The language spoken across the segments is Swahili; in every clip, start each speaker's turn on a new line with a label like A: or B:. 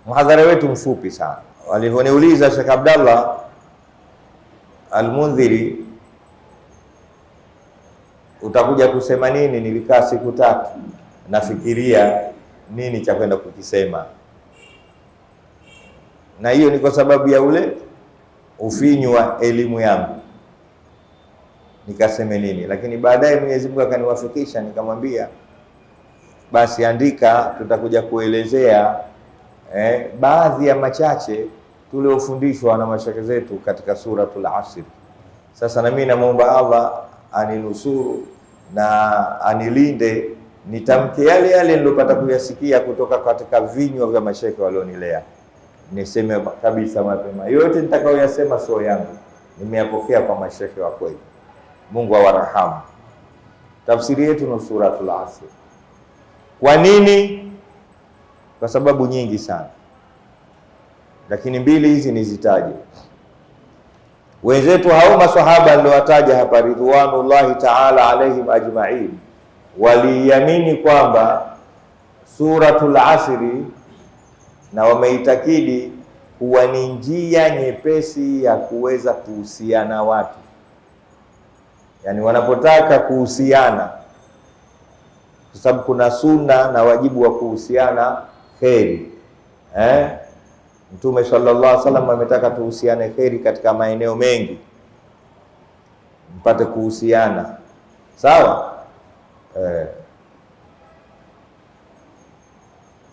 A: Mhadhara wetu mfupi sana. Walivyoniuliza Sheikh Abdallah Al-Mundhiri, utakuja kusema nini? Nilikaa siku 3 nafikiria nini cha kwenda kukisema, na hiyo ni kwa sababu ya ule ufinyu wa elimu yangu, nikaseme nini. Lakini baadaye Mwenyezi Mungu akaniwafikisha, nikamwambia basi andika, tutakuja kuelezea baadhi ya machache tuliofundishwa na mashaka zetu katika suratul Asr. Sasa na mimi namuomba Allah aninusuru na anilinde nitamke yale yale nilopata kuyasikia kutoka katika vinywa vya mashaka walionilea. Niseme kabisa mapema, yote nitakayoyasema sio yangu, nimeyapokea kwa mashaka wa kweli. Mungu awarahamu. Tafsiri yetu ni suratul Asr. Kwa nini? Kwa sababu nyingi sana, lakini mbili hizi nizitaje. Wenzetu hao maswahaba niliowataja hapa, ridwanullahi ta'ala alaihim ajma'in, waliamini kwamba suratul Asri na wameitakidi kuwa ni njia nyepesi ya kuweza kuhusiana watu. Yani wanapotaka kuhusiana, kwa sababu kuna sunna na wajibu wa kuhusiana kheri. Mtume sallallahu alaihi wasallam ametaka tuhusiane kheri katika maeneo mengi, mpate kuhusiana sawa.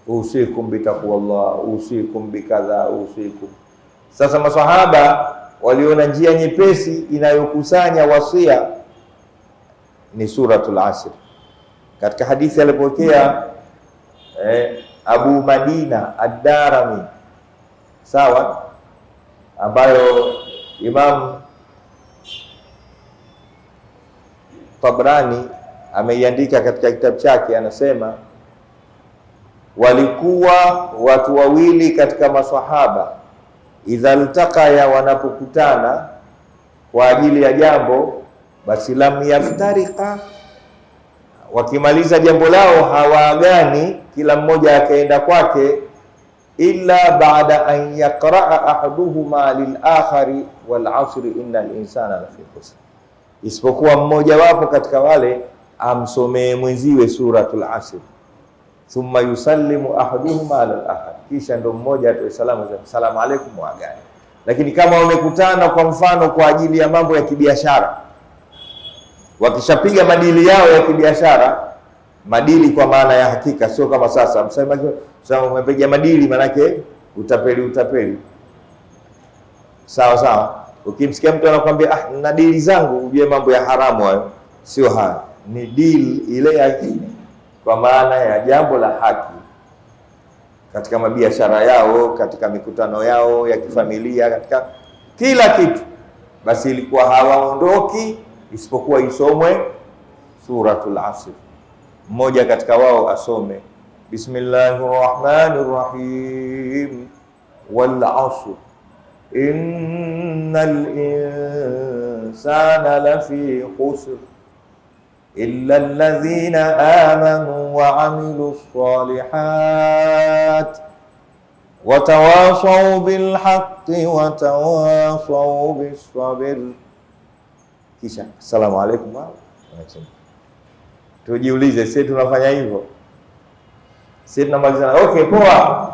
A: Usikum bitaqwallah, usikum bikadha, usikum. Sasa maswahaba waliona njia nyepesi inayokusanya wasia ni suratul Asr. Katika hadithi alipokea Abu Madina Ad-Darimi sawa, ambayo Imam Tabrani ameiandika katika kitabu chake, anasema walikuwa watu wawili katika maswahaba, idha iltaqaya, wanapokutana kwa ajili ya jambo, basi lam yaftarika, wakimaliza jambo lao hawaagani, kila mmoja akaenda kwake, illa baada an yaqra'a ahaduhuma lil akhari wal asri innal insana lafi khusr, isipokuwa mmoja wapo katika wale amsomee mwenziwe suratul Asr, thumma yusallimu ahaduhuma ala al-akhar, kisha ndo mmoja atoe salamu za salamu alaykum wa agani. Lakini kama wamekutana kwa mfano kwa ajili ya mambo ya kibiashara, wakishapiga madili yao ya kibiashara, madili kwa maana ya hakika, sio kama sasa msema umepiga madili manake utapeli sawa sawa. Ukimsikia mtu anakuambia na dili zangu, ujue mambo ya haramu hayo, sio haya. Ni deal ile ya kwa maana ya jambo la haki katika mabiashara yao, katika mikutano yao ya kifamilia, katika kila kitu. Basi ilikuwa hawaondoki isipokuwa isomwe suratul Asr. Mmoja katika wao asome Bismillahirrahmanirrahim, wal asr innal insana lafi khusr illa alladhina amanu wa amilus salihat wa tawasaw bil haqqi wa tawasaw bis sabr. Kisha assalamu alaykum. Tujiulize, sisi tunafanya hivyo? Sisi tunamaliza okay, poa,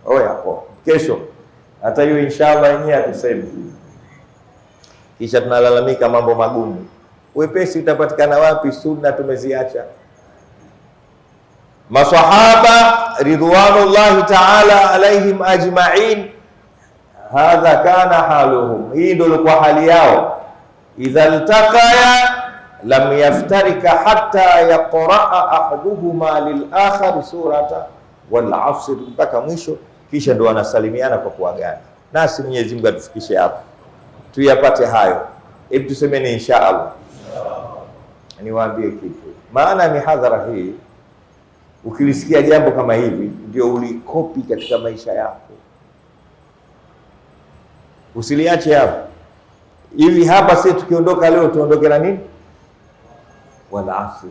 A: oya poa, kesho hata hiyo inshallah yenyewe atuseme, kisha tunalalamika mambo magumu. Wepesi utapatikana wapi? Sunna tumeziacha. Maswahaba ridwanullahi ta'ala alaihim ajma'in, hadha kana haluhum, hii ndio ilikuwa hali yao. Idha iltaqaya lam yaftarika hatta yaqra'a ahaduhuma lil akhar surata wal asr, mpaka mwisho, kisha ndo wanasalimiana kwa kuagana. Nasi Mwenyezi Mungu atufikishe hapo tuyapate hayo. Hebu tusemeni inshallah. Niwaambie kitu, maana ya mihadhara hii, ukilisikia jambo kama hivi ndio ulikopi katika maisha yako, usiliache hapo hivi. Hapa sisi tukiondoka leo tuondoke na nini? Wal asr,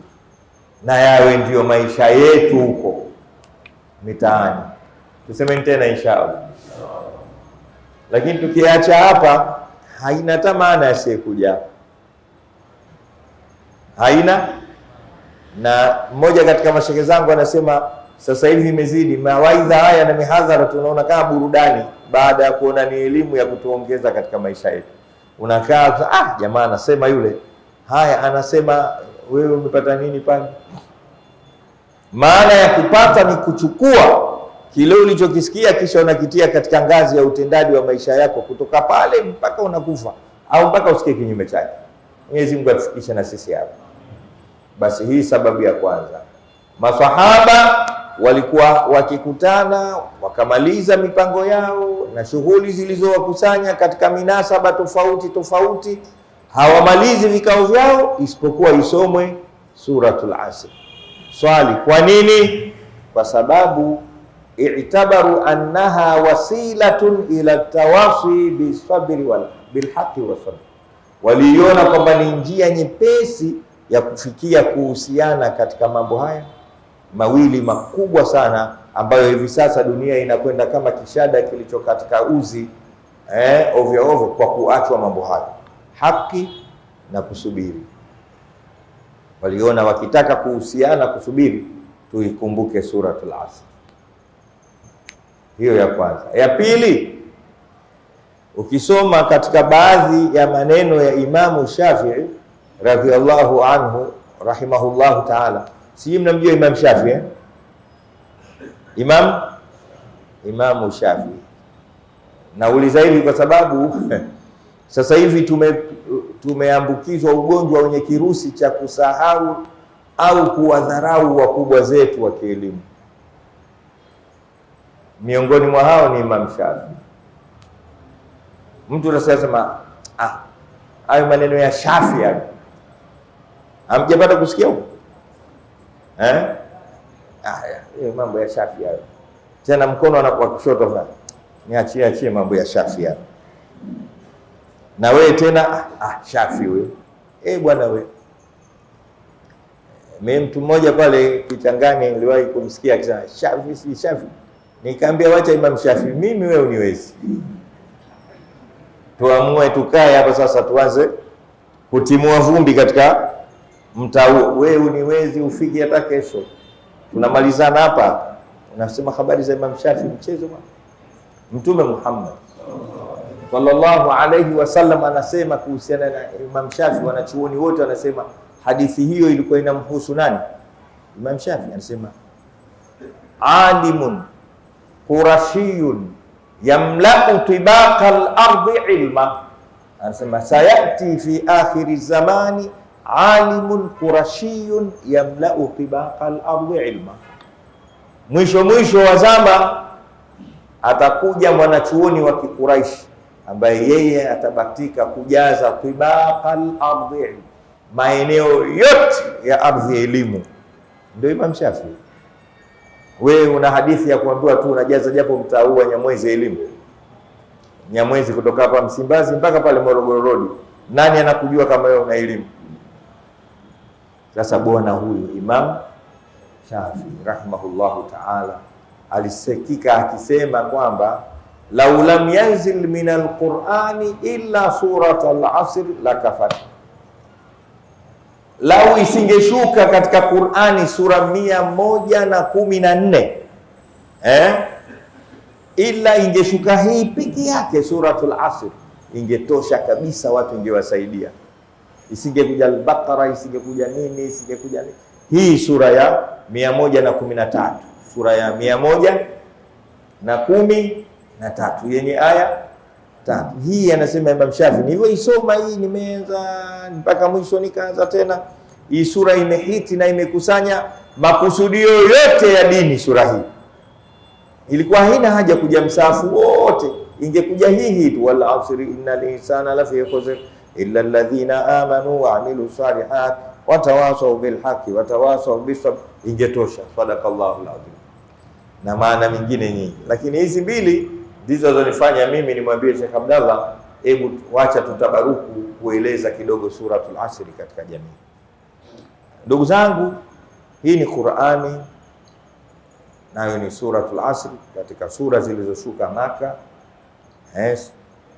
A: na yawe ndio maisha yetu huko mitaani. Tuseme tena inshallah. Lakini tukiacha hapa haina hata maana asiyekuja, haina. Na mmoja katika mashehe zangu anasema sasa hivi imezidi mawaidha haya na mihadhara, tunaona kama burudani baada ya kuona ni elimu ya kutuongeza katika maisha yetu. Unakaa jamaa anasema yule, haya anasema wewe umepata nini pale? Maana ya kupata ni kuchukua kile ulichokisikia kisha unakitia katika ngazi ya utendaji wa maisha yako kutoka pale mpaka unakufa au mpaka usikie kinyume chake. Mwenyezi Mungu atufikishe na sisi hapo. Basi hii sababu ya kwanza. Masahaba walikuwa wakikutana wakamaliza mipango yao na shughuli zilizowakusanya katika minasaba tofauti tofauti, hawamalizi vikao vyao isipokuwa isomwe suratul Asr. Swali, kwa nini? Kwa sababu i'tabaru annaha wasilatun ila tawasi bisabri wal bilhaqi wasabr. Waliona kwamba ni njia nyepesi ya kufikia kuhusiana katika mambo haya mawili makubwa sana, ambayo hivi sasa dunia inakwenda kama kishada kilicho katika uzi ovyo ovyo kwa kuachwa mambo haya, haki na kusubiri. Waliona wakitaka kuhusiana kusubiri, tuikumbuke suratul Asr. Hiyo ya kwanza. Ya pili, ukisoma katika baadhi ya maneno ya Imamu Shafi'i radhiallahu anhu rahimahullahu ta'ala. Si mnamjua Imam Shafi'i? Imamu Shafi'i. Nauliza hivi kwa sababu sasa hivi tumeambukizwa ugonjwa wenye kirusi cha kusahau au kuwadharau wakubwa zetu wa kielimu. Miongoni mwa hao ni Imam Shafi'i. Mtu anasema hayo maneno ya Shafi'i hamjapata kusikia huko? Hiyo mambo ya Shafi'i hayo. Tena mkono anakuwa kushoto sana. Niachie mambo ya Shafi'i hayo. Na wewe tena Shafi'i wewe. Bwana wewe. Mimi mtu mmoja pale Kichangani niliwahi kumsikia akisema Shafi'i si Shafi'i. Nikamwambia wacha Imam Shafi'i, mimi wewe uniwezi. Tuamue tukae hapa sasa tuanze kutimua vumbi katika mtaa. Wewe uniwezi ufiki hata kesho. Tunamalizana hapa. Unasema habari za Imam Shafi'i mchezo bwana. Mtume Muhammad sallallahu alayhi wasallam anasema kuhusiana na Imam Shafi'i, wanachuoni wote wanasema hadithi hiyo ilikuwa inamhusu nani? Imam Shafi'i. Anasema alimun qurashiyun yamla'u tibaqa al-ardi ilma. Anasema sayati fi akhiri zamani alimun qurashiyun yamla'u tibaqa al-ardi ilma. Mwisho wa zama atakuja mwanachuoni wa Kikuraishi ambaye yeye atabatika kujaza tibaqa al-ardi, maeneo yote ya ardhi ya elimu. Ndio Imam Shafi'i. Wewe una hadithi ya kuambiwa tu unajaza japo mtaa huu wa Nyamwezi elimu. Nyamwezi kutoka hapa Msimbazi mpaka pale Morogoro Road. Nani anakujua kama wewe una elimu? Sasa bwana huyu Imam Shafi'i rahimahullahu ta'ala alisikika akisema kwamba lau lam yanzil min al-Qur'ani illa surat al-Asr lakafat. Lau isingeshuka katika Qur'ani sura 114 ila ingeshuka hii piki yake suratul Asr, ingetosha kabisa, watu ingewasaidia. Isingekuja al-Baqara, isingekuja nini, isingekuja nini. Hii sura ya 113, sura ya 113 yenye aya 3. Hii anasema Imam Shafi'i, nilivyoisoma hii nimeanza mpaka mwisho nikaanza tena. Hii sura imehiti na imekusanya makusudio yote ya dini. Sura hii ilikuwa haina haja kuja msafu wote, ingekuja hii tu, wal asri innal insana lafi khusr illa alladhina amanu wa amilu salihat watawasaw bil haqqi watawasaw bis sabr, ingetosha. Sadaqallahu alazim. Na maana mingine nyingi, lakini hizi mbili ndizo zonifanya mimi nimwambie Sheikh Abdallah, hebu wacha tutabaruku kueleza kidogo suratul Asr katika jamii. Ndugu zangu, hii ni Qur'ani nayo ni suratul Asr, katika sura zilizoshuka Maka.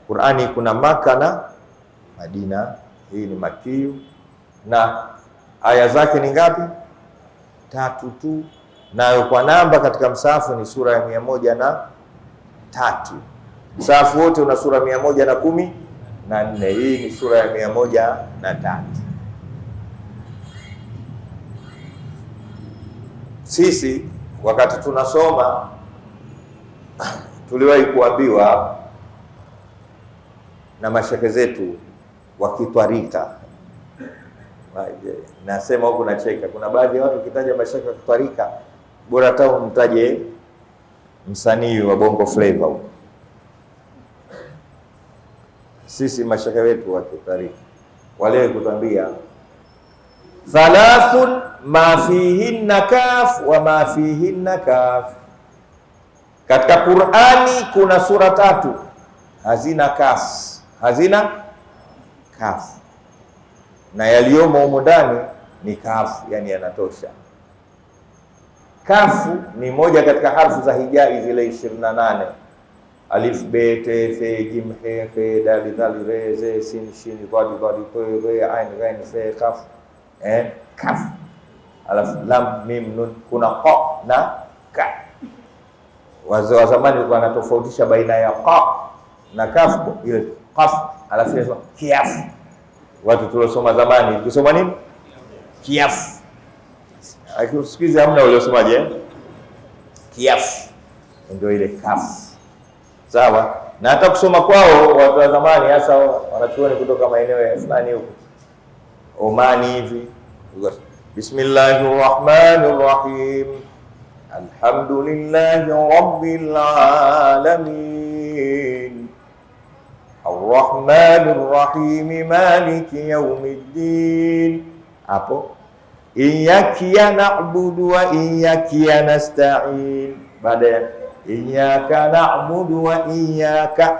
A: Qur'ani kuna Maka na Madina, hii ni Makiyu, na aya zake ni ngapi? 3 tu, nayo kwa namba katika msahafu ni sura ya 103. Msahafu wote una sura 114, hii ni sura ya 103. Sisi wakati tunasoma tuliwahi kuambiwa na mashekhe zetu wa kitwarika. Nasema huku nacheka, kuna baadhi ya watu ukitaja mashekhe wa kitwarika bora hata umtaje msanii wa Bongo Flava huko. Sisi mashekhe wetu wa kitwarika wale kutuambia thalathun ma fihinna kaf wa ma fihinna kaf. Katika Qur'ani kuna sura 3 hazina kaf, hazina kaf, na yaliyomo humo ndani ni kaf, yani yanatosha. Kafu ni moja katika harfu za hijai zile 28, alif be te fe jim he fe dal dal re ze sin shin qad qad to re ain ghain fe kaf, kaf, alaf lam mim nun. Kuna qa na ka. Wazee wa zamani walikuwa wanatofautisha baina ya qa na kaf, ile qaf alafu inasema kiaf. Watu tuliosoma zamani kusoma nini? Kiaf. Akisikiza hamna uliosomaje? Kiaf ndio ile kaf. Sawa? Na hata kusoma kwao watu wa zamani, hasa wanachuoni kutoka maeneo ya fulani huko Omani hivi, Bismillahirrahmanirrahim, alhamdulillahi rabbil alamin, arrahmanirrahim, maliki yawmiddin. Hapo iyyaka na'budu wa iyyaka nasta'in. Baada ya iyyaka na'budu wa iyyaka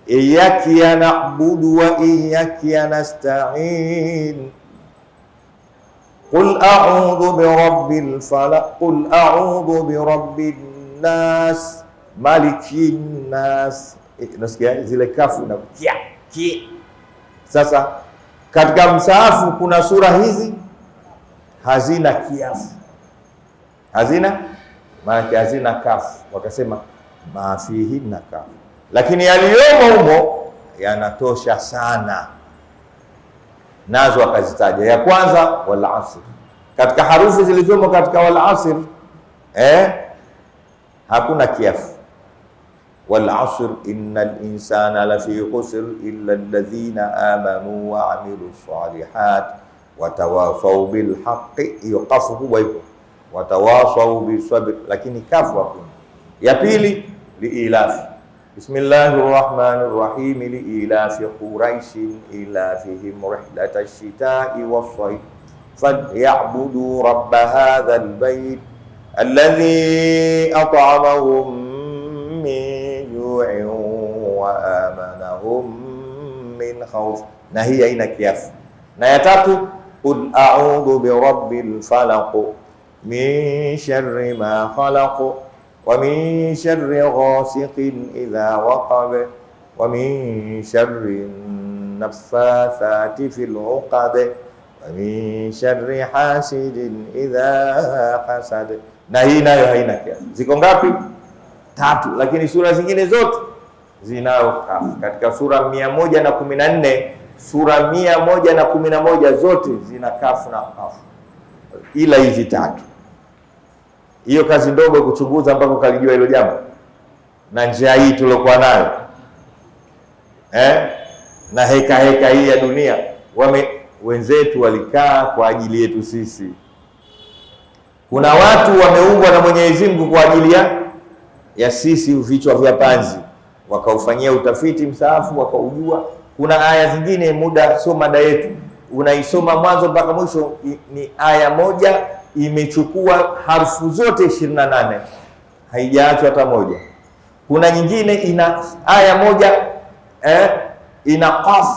A: iyyaka na'budu wa iyyaka nasta'in. Qul a'udhu bi rabbil falaq, qul a'udhu bi rabbin nas, malikin nas. Nasikia zile kafu na kia. Sasa katika msahafu kuna sura hizi hazina kiafu, hazina kafu, wakasema mafihinna kafu, lakini yaliyomo humo yanatosha sana, nazo wakazitaja. Ya kwanza wal asr, katika harufu zilizomo katika wal asr hakuna kiafu. Wal asr innal insana lafi khusr illa alladhina amanu wa amilu salihat wa tawasaw bil haqqi. Yuqafu huwa hivyo, wa tawasaw bis sabr, lakini kafu hakuna. Ya pili liilaf, bismillahir rahmanir rahim, liilafi quraishin ilafihim rihlatash shita'i was-sayf falyabudu rabb hadha al-bayt alladhi at'amahum min ju'in wa amanahum min khawf. Na hii haina kiafu. Na ya tatu qul a'udhu bi rabbil falaq min sharri ma khalaq wa min sharri ghasiqin idha waqab wa min sharri naffathati fil 'uqad wa min sharri hasidin idha hasad. Na hii nayo haina kiafu. Ziko ngapi? 3, lakini sura zingine zote zinao kafu. Katika sura 114, sura 111 zote zina kafu na kafu, ila hizi 3. Hiyo kazi ndogo kuchunguza mpaka kalijua hilo jambo, na njia hii tuliokuwa nayo na heka hii ya dunia, wenzetu walikaa kwa ajili yetu sisi. Kuna watu wameumbwa na Mwenyezi Mungu kwa ajili ya sisi vichwa vya panzi, wakaufanyia utafiti msaafu wakaujua. Kuna aya zingine, muda sio mada yetu, unaisoma mwanzo mpaka mwisho, ni aya moja imechukua harfu zote 28, haijaachwa hata moja. Kuna nyingine ina aya moja ina qaf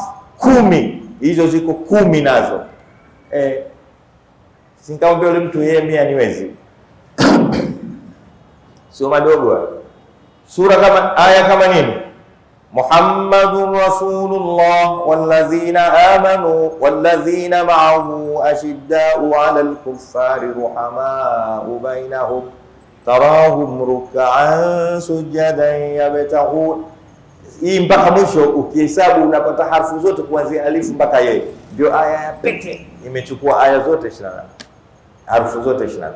A: 10, hizo ziko 10 nazo. Singaombe yule mtu yeye mimi aniwezi sio madogo. Sura kama aya kama nini? Muhammadur Rasulullah wallazina amanu wallazina ma'ahu ashidda'u 'alal kuffari ruhama'u bainahum tarahum ruk'an sujadan yabtaghun. Hii mpaka mwisho ukihesabu unapata harfu zote kuanzia alifu mpaka ye. Ndio aya ya pekee imechukua aya zote 28. Harfu zote 28.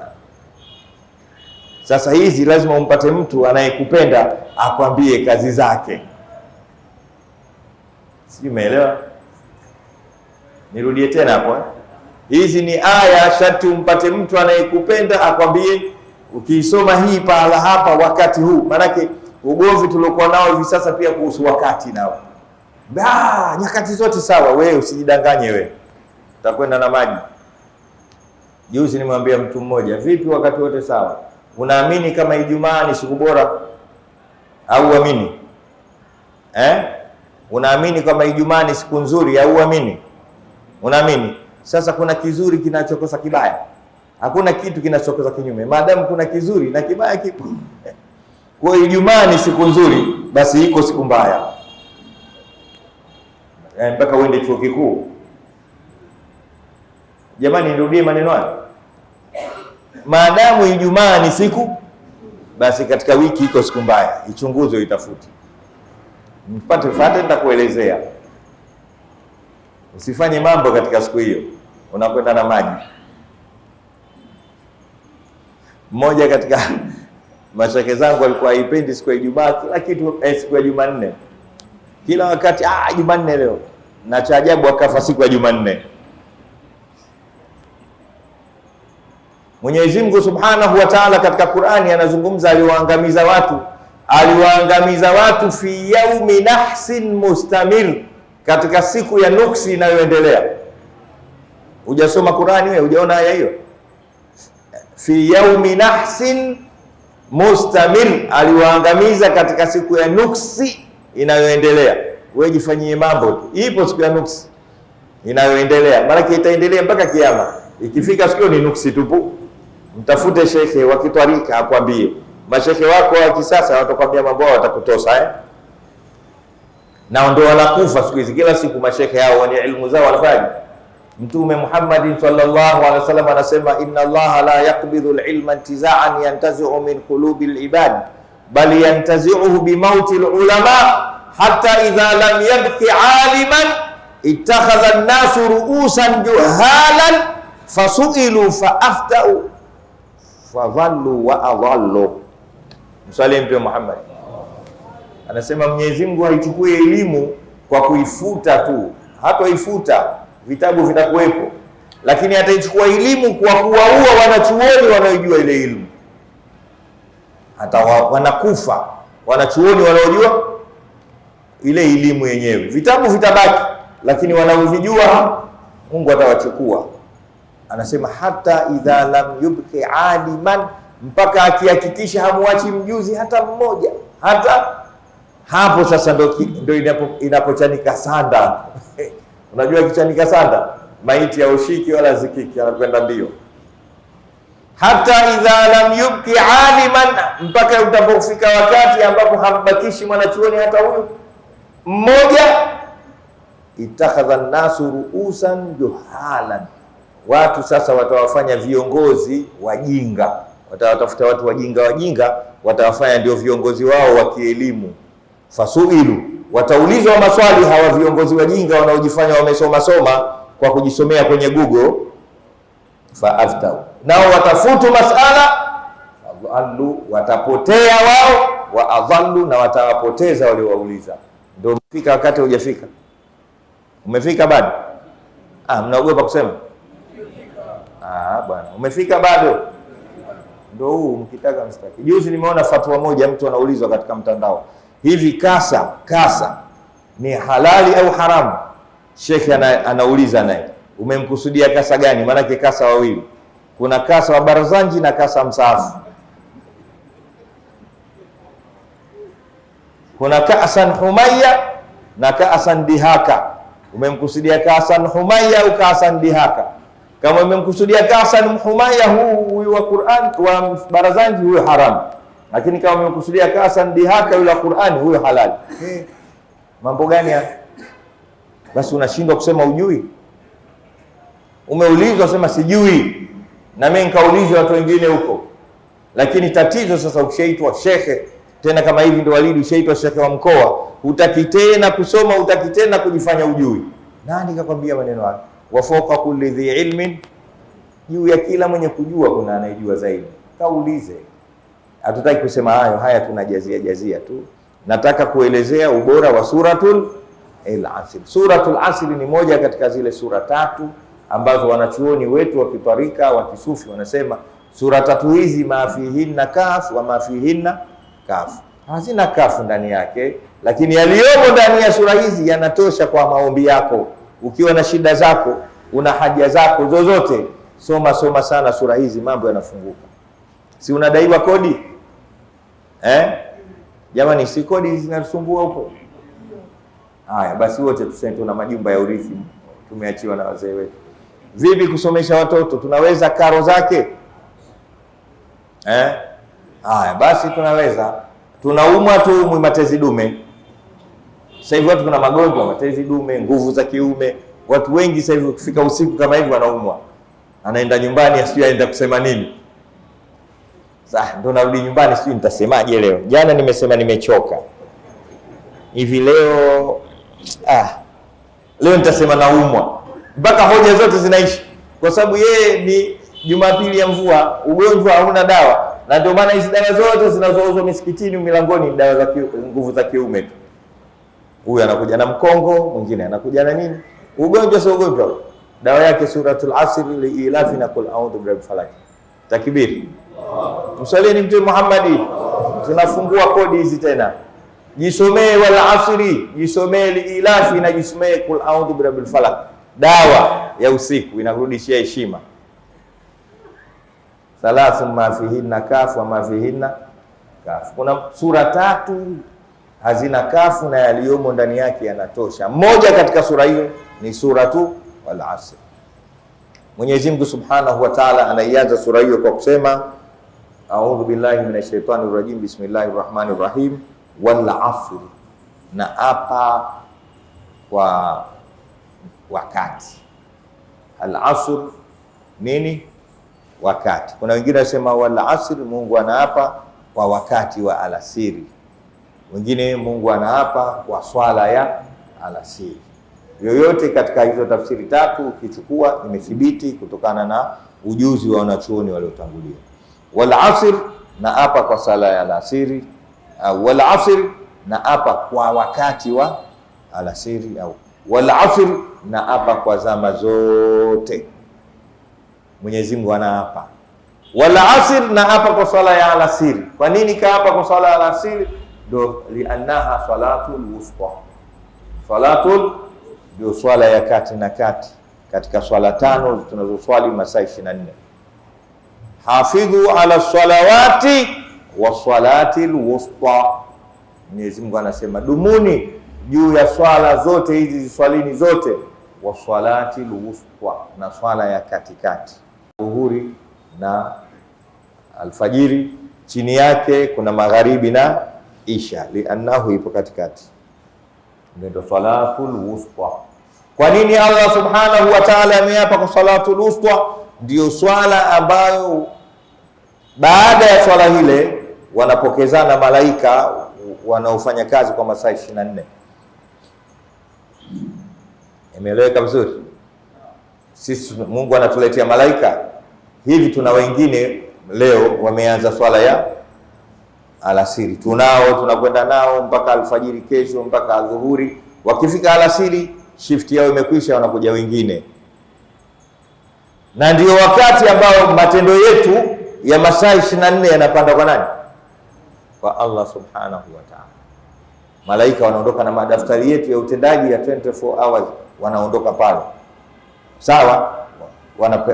A: Sasa hizi lazima umpate mtu anayekupenda akwambie kazi zake. Sijui umeelewa? Nirudie tena hapo. Hizi ni aya, sharti umpate mtu anayekupenda akwambie, ukiisoma hii pahala hapa wakati huu. Maanake ugomvi tuliokuwa nao hivi sasa pia kuhusu wakati nao. Nyakati zote sawa, wewe usijidanganye wewe. Utakwenda na maji. Juzi nimwambia mtu mmoja, vipi wakati wote sawa? Unaamini kama Ijumaa ni siku bora au uamini? Unaamini kama Ijumaa ni siku nzuri au uamini? Unaamini. Sasa kuna kizuri kinachokosa kibaya. Hakuna kitu kinachokosa kinyume. Maadamu kuna kizuri na kibaya kipo. Kwa Ijumaa ni siku nzuri, basi iko siku mbaya. Mpaka uende chuo kikuu. Jamani, nirudie maneno haya. Maadamu Ijumaa ni siku, basi katika wiki iko siku mbaya. Ichunguzwe, itafuti. Mpate fate, nitakuelezea. Usifanye mambo katika siku hiyo, unakwenda na maji. Mmoja katika mashake zangu alikuwa haipendi siku ya Ijumaa, kila kitu siku ya Jumanne. Kila wakati Jumanne leo. Na cha ajabu akafa siku ya Jumanne. Mwenyezi Mungu Subhanahu wa Ta'ala katika Qur'ani anazungumza aliwaangamiza watu fi yaumi nahsin mustamir, katika siku ya nuksi inayoendelea. Hujasoma Qur'ani wewe? Hujaona aya hiyo? Fi yaumi nahsin mustamir, aliwaangamiza katika siku ya nuksi inayoendelea. Wewe jifanyie mambo tu. Ipo siku ya nuksi inayoendelea, maana itaendelea mpaka kiyama. Ikifika siku ni nuksi tupu. Mtafute shekhe wa kitwarika akwambie. Mashekhe wako wa kisasa watakwambia mambo yao, watakutosa na ndio wanakufa siku hizi. Kila siku mashekhe hao wenye ilmu zao wanafanya. Mtume Muhammad sallallahu alaihi wasallam anasema, inna Allah la yaqbidhu al-ilma intiza'an yantazi'u min qulubi al-ibad bal yantazi'uhu bi mauti al-ulama hatta idha lam yabqi 'aliman ittakhadha an-nasu ru'usan juhalan fasu'ilu fa'aftau fadhallu wa adhallu. Msalimu Mtume Muhammad anasema, Mwenyezi Mungu haichukui elimu kwa kuifuta tu. Hatoifuta, vitabu vitakuwepo, lakini ataichukua elimu kwa kuwaua wanachuoni wanaojua ile elimu. Hata wanakufa wanachuoni wanaojua ile elimu yenyewe. Vitabu vitabaki, lakini wanaovijua Mungu atawachukua. Anasema hata idha lam yubqi aliman, mpaka akihakikisha hamuachi mjuzi hata mmoja. Hata hapo sasa ndo inapochanika sanda. Unajua kichanika sanda, maiti ya ushiki wala zikiki, anakwenda mbio. Hata idha lam yubqi aliman, mpaka utapofika wakati ambapo hambakishi mwanachuoni hata huyu mmoja. Itakhadha an-nasu ru'usan juhalan, watu sasa watawafanya viongozi wajinga. Watawatafuta watu wajinga, watawafanya ndio viongozi wao wa kielimu. Fasuilu, wataulizwa maswali hawa viongozi wajinga wanaojifanya wamesoma kwa kujisomea kwenye Google. Faaftau, nao watafutu masala. Adhallu, watapotea wao. Wa adhallu, na watawapoteza wale wauliza. Ndio umefika wakati hujafika. Umefika bado? Mnaogopa kusema? Bwana, umefika bado? Ndio huu mkitaka mstaki. Juzi nimeona fatwa moja, mtu anaulizwa katika mtandao, hivi kasa ni halali au haramu? Shekhe anauliza naye, umemkusudia kasa gani? Maanake kasa wawili, kuna kasa wa Barzanji na kasa msaafu. Kuna kaasan Humayya na kaasan Dihaka. Umemkusudia kaasan Humayya au kaasan Dihaka? Kama umemkusudia Kasan Mhumaya huyu wa Qur'an wa Barazanji, huyo haram. Lakini kama umemkusudia Kasan Dihaka yule wa Qur'an, huyo halali. Mambo gani haya? Basi unashindwa kusema ujui. Umeulizwa sema sijui, na mimi nikaulizwa watu wengine huko. Lakini tatizo sasa, ukishaitwa shekhe tena kama hivi ndio walidi, ushaitwa shekhe wa mkoa, hutaki tena kusoma, hutaki tena kujifanya ujui. Nani kakwambia maneno haya? Wa fawqa kulli dhi ilmin, juu ya kila mwenye kujua kuna anayejua zaidi. Kaulize. Hatutaki kusema hayo, haya tunajazia tu. Nataka kuelezea ubora wa suratul Asr. Suratul Asr ni moja katika zile sura tatu ambazo wanachuoni wetu wa kitarika wa kisufi wanasema sura tatu hizi mafihinna kaf wa mafihinna kaf, hazina kafu ndani yake, lakini yaliyomo ndani ya sura hizi yanatosha kwa maombi yako. Ukiwa na shida zako, una haja zako zozote, soma sana sura hizi, mambo yanafunguka. Si unadaiwa kodi? Jamani, si kodi zinasumbua huko? Haya basi, wote tuseme tuna majumba ya urithi tumeachiwa na wazee wetu. Vipi kusomesha watoto? Tunaweza karo zake? Haya basi, tunaweza. Tunaumwa tu matezi dume. Sasa hivi watu kuna magonjwa, matezi dume, nguvu za kiume. Watu wengi sasa hivi ukifika usiku kama hivi wanaumwa. Anaenda nyumbani asijui aenda kusema nini. Sasa ndo narudi nyumbani sijui nitasemaje leo. Jana nimesema nimechoka. Hivi leo leo nitasema naumwa. Mpaka hoja zote zinaishi. Kwa sababu yeye ni Jumapili ya mvua, ugonjwa hauna dawa. Na ndio maana hizi dawa zote zinazouzwa misikitini milangoni dawa za nguvu za kiume tu. Huyu anakuja na mkongo, mwingine anakuja na nini? Ugonjwa sio ugonjwa. Dawa yake suratul Asr liilafi na kul a'udhu birabbil falaq. Takbir. Msalieni Mtume Muhammad. Tunafungua kodi hizi tena. Jisomee wal asri, jisomee liilafi na jisomee kul a'udhu birabbil falaq. Dawa ya usiku inakurudishia heshima. Thalathu ma fihinna kafu wa ma fihinna kafu. Kuna sura tatu hazina kafu na yaliyomo ndani yake yanatosha. Moja katika sura hiyo ni suratu wal Asr. Mwenyezi Mungu Subhanahu wa Ta'ala anaianza sura hiyo kwa kusema a'udhu billahi minash shaitani rajim, bismillahir rahmanir rahim, wal asr, na apa kwa wakati. Al asr nini? Wakati. Kuna wengine wanasema wal asr, Mungu anaapa kwa wakati wa alasiri. Wengine Mungu anaapa kwa swala ya alasiri. Yoyote katika hizo tafsiri tatu ukichukua imethibiti kutokana na ujuzi wa wanachuoni waliotangulia. Wal asr, na apa kwa sala ya alasiri, au wal asr, na apa kwa wakati wa alasiri, au wal asr, na apa kwa zama zote. Mwenyezi Mungu anaapa. Wal asr, na apa kwa sala ya alasiri. Kwa nini kaapa kwa sala ya alasiri? Do liannaha salatul wusta. Salatul ndio swala ya kati na kati katika swala tano tunazoswali masaa 24. Hafidhu ala salawati wa salatil wusta. Mwenyezi Mungu anasema dumuni juu ya swala zote hizi, ziswalini zote, wa salatil wusta, na swala ya katikati, dhuhuri na alfajiri. Chini yake kuna magharibi na isha, liannahu ipo katikati, ndio salatul wusta. Kwa nini Allah Subhanahu wa Ta'ala ameapa kwa salatul wusta? Ndio swala ambayo baada ya swala hile wanapokezana malaika wanaofanya kazi kwa masaa 24. Imeeleweka vizuri? Sisi Mungu anatuletea malaika hivi, tuna wengine leo wameanza swala ya alasiri, tunakwenda nao mpaka alfajiri kesho, mpaka adhuhuri. Wakifika alasiri shift yao imekwisha, wanakuja wengine. Na ndio wakati ambao matendo yetu ya masaa 24 yanapanda kwa nani? Kwa Allah Subhanahu wa Ta'ala. Malaika wanaondoka na madaftari yetu ya utendaji ya 24 hours, wanaondoka pale. Sawa?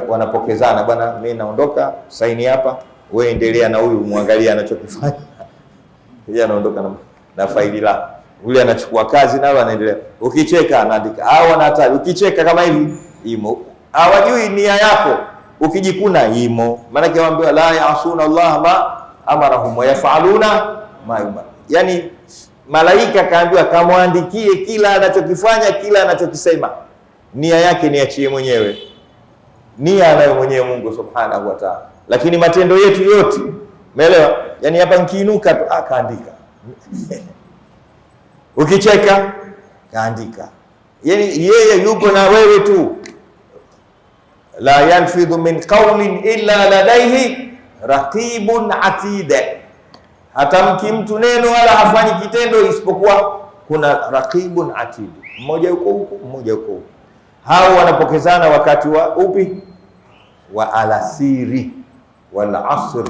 A: Wanapokezana, bwana mimi naondoka, saini hapa, wewe endelea na huyu muangalia anachokifanya. Yeye anaondoka na faili la. Yule anachukua kazi nao anaendelea. Ukicheka anaandika. Hao wana hatari. Ukicheka kama hivi, imo hawajui nia yako. Ukijikuna imo, maana kiambiwa la yaasuna Allah ma amarahum wa yafaluna ma yumar. Yani malaika kaambiwa kamwandikie kila anachokifanya, kila anachokisema. Nia yake niachie mwenyewe, nia anayo mwenyewe Mungu subhanahu wa ta'ala. Lakini matendo yetu yote, umeelewa? Yani hapa nikiinuka tu akaandika ukicheka kaandika. Yani yeye yupo na wewe tu. La yalfidhu min qawlin illa ladayhi raqibun atid. Hatamki mtu neno wala hafanyi kitendo isipokuwa kuna raqibun atid, mmoja yuko huko, mmoja yuko huko. Hao wanapokezana wakati wa upi? Wa alasiri wal asr.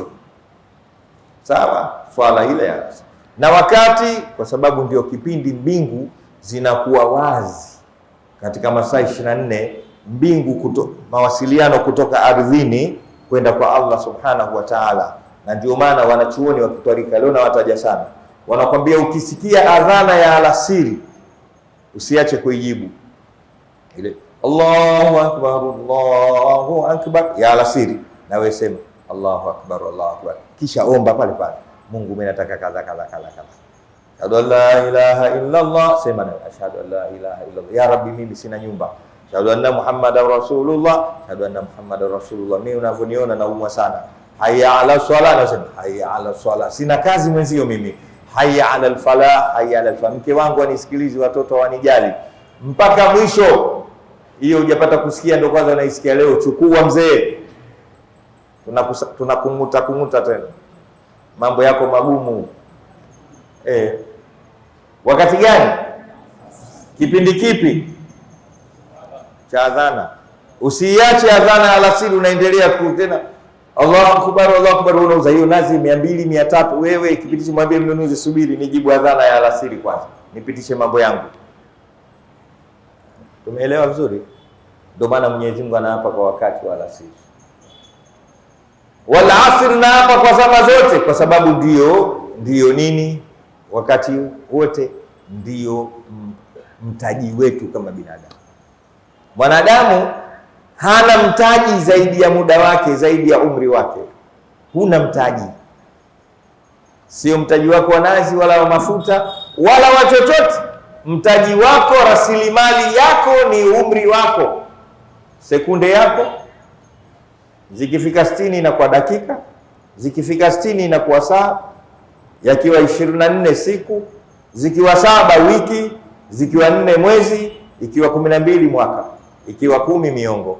A: Sawa, swala ile ya na wakati, kwa sababu ndio kipindi mbingu zinakuwa wazi katika masaa 24, mbingu mawasiliano kutoka ardhini kwenda kwa Allah subhanahu wa ta'ala. Na ndio maana wanachuoni wa kitwarika leo na wataja sana, wanakwambia ukisikia adhana ya alasiri usiache kuijibu ile Allahu akbar Allahu akbar ya alasiri, na wewe sema Allahu akbar Allahu akbar, kisha omba pale pale, Mungu mimi nataka kadha kadha kadha kadha. Ashhadu an la ilaha illa Allah, sema na ashhadu an la ilaha illa Allah. Ya Rabbi, mimi sina nyumba. Ashhadu anna Muhammadar Rasulullah, ashhadu anna Muhammadar Rasulullah. Mimi unavyoniona naumwa sana. Hayya ala swala, nasema hayya ala swala. Sina kazi mwenzio mimi. Hayya ala al-falah, hayya ala al-falah. Mke wangu anisikilizi, watoto wanijali. Mpaka mwisho. Hiyo hujapata kusikia, ndio kwanza naisikia leo. Chukua mzee. Tunakumuta tena. Mambo yako magumu. Wakati gani? Kipindi kipi cha adhana? Usiache adhana alasiri unaendelea tena Allahu akbar Allahu akbar, unauza hiyo nazi 200 300. Wewe ikipitisha mwambie mnunuzi, subiri nijibu adhana ya alasiri kwanza, nipitishe mambo yangu. Tumeelewa vizuri? Ndio maana Mwenyezi Mungu anaapa kwa wakati wa alasiri. Wal asr, na hapa kwa zama zote, kwa sababu ndio nini? Wakati wote ndio mtaji wetu kama binadamu. Mwanadamu hana mtaji zaidi ya muda wake, zaidi ya umri wake. Huna mtaji, sio mtaji wako wa nazi wala wa mafuta wala wa chochote. Mtaji wako, rasilimali yako ni umri wako. Sekunde yako zikifika 60 inakuwa dakika, zikifika 60 inakuwa saa, yakiwa 24 siku, zikiwa 7 wiki, zikiwa 4 mwezi, ikiwa 12 mwaka, ikiwa 10 miongo.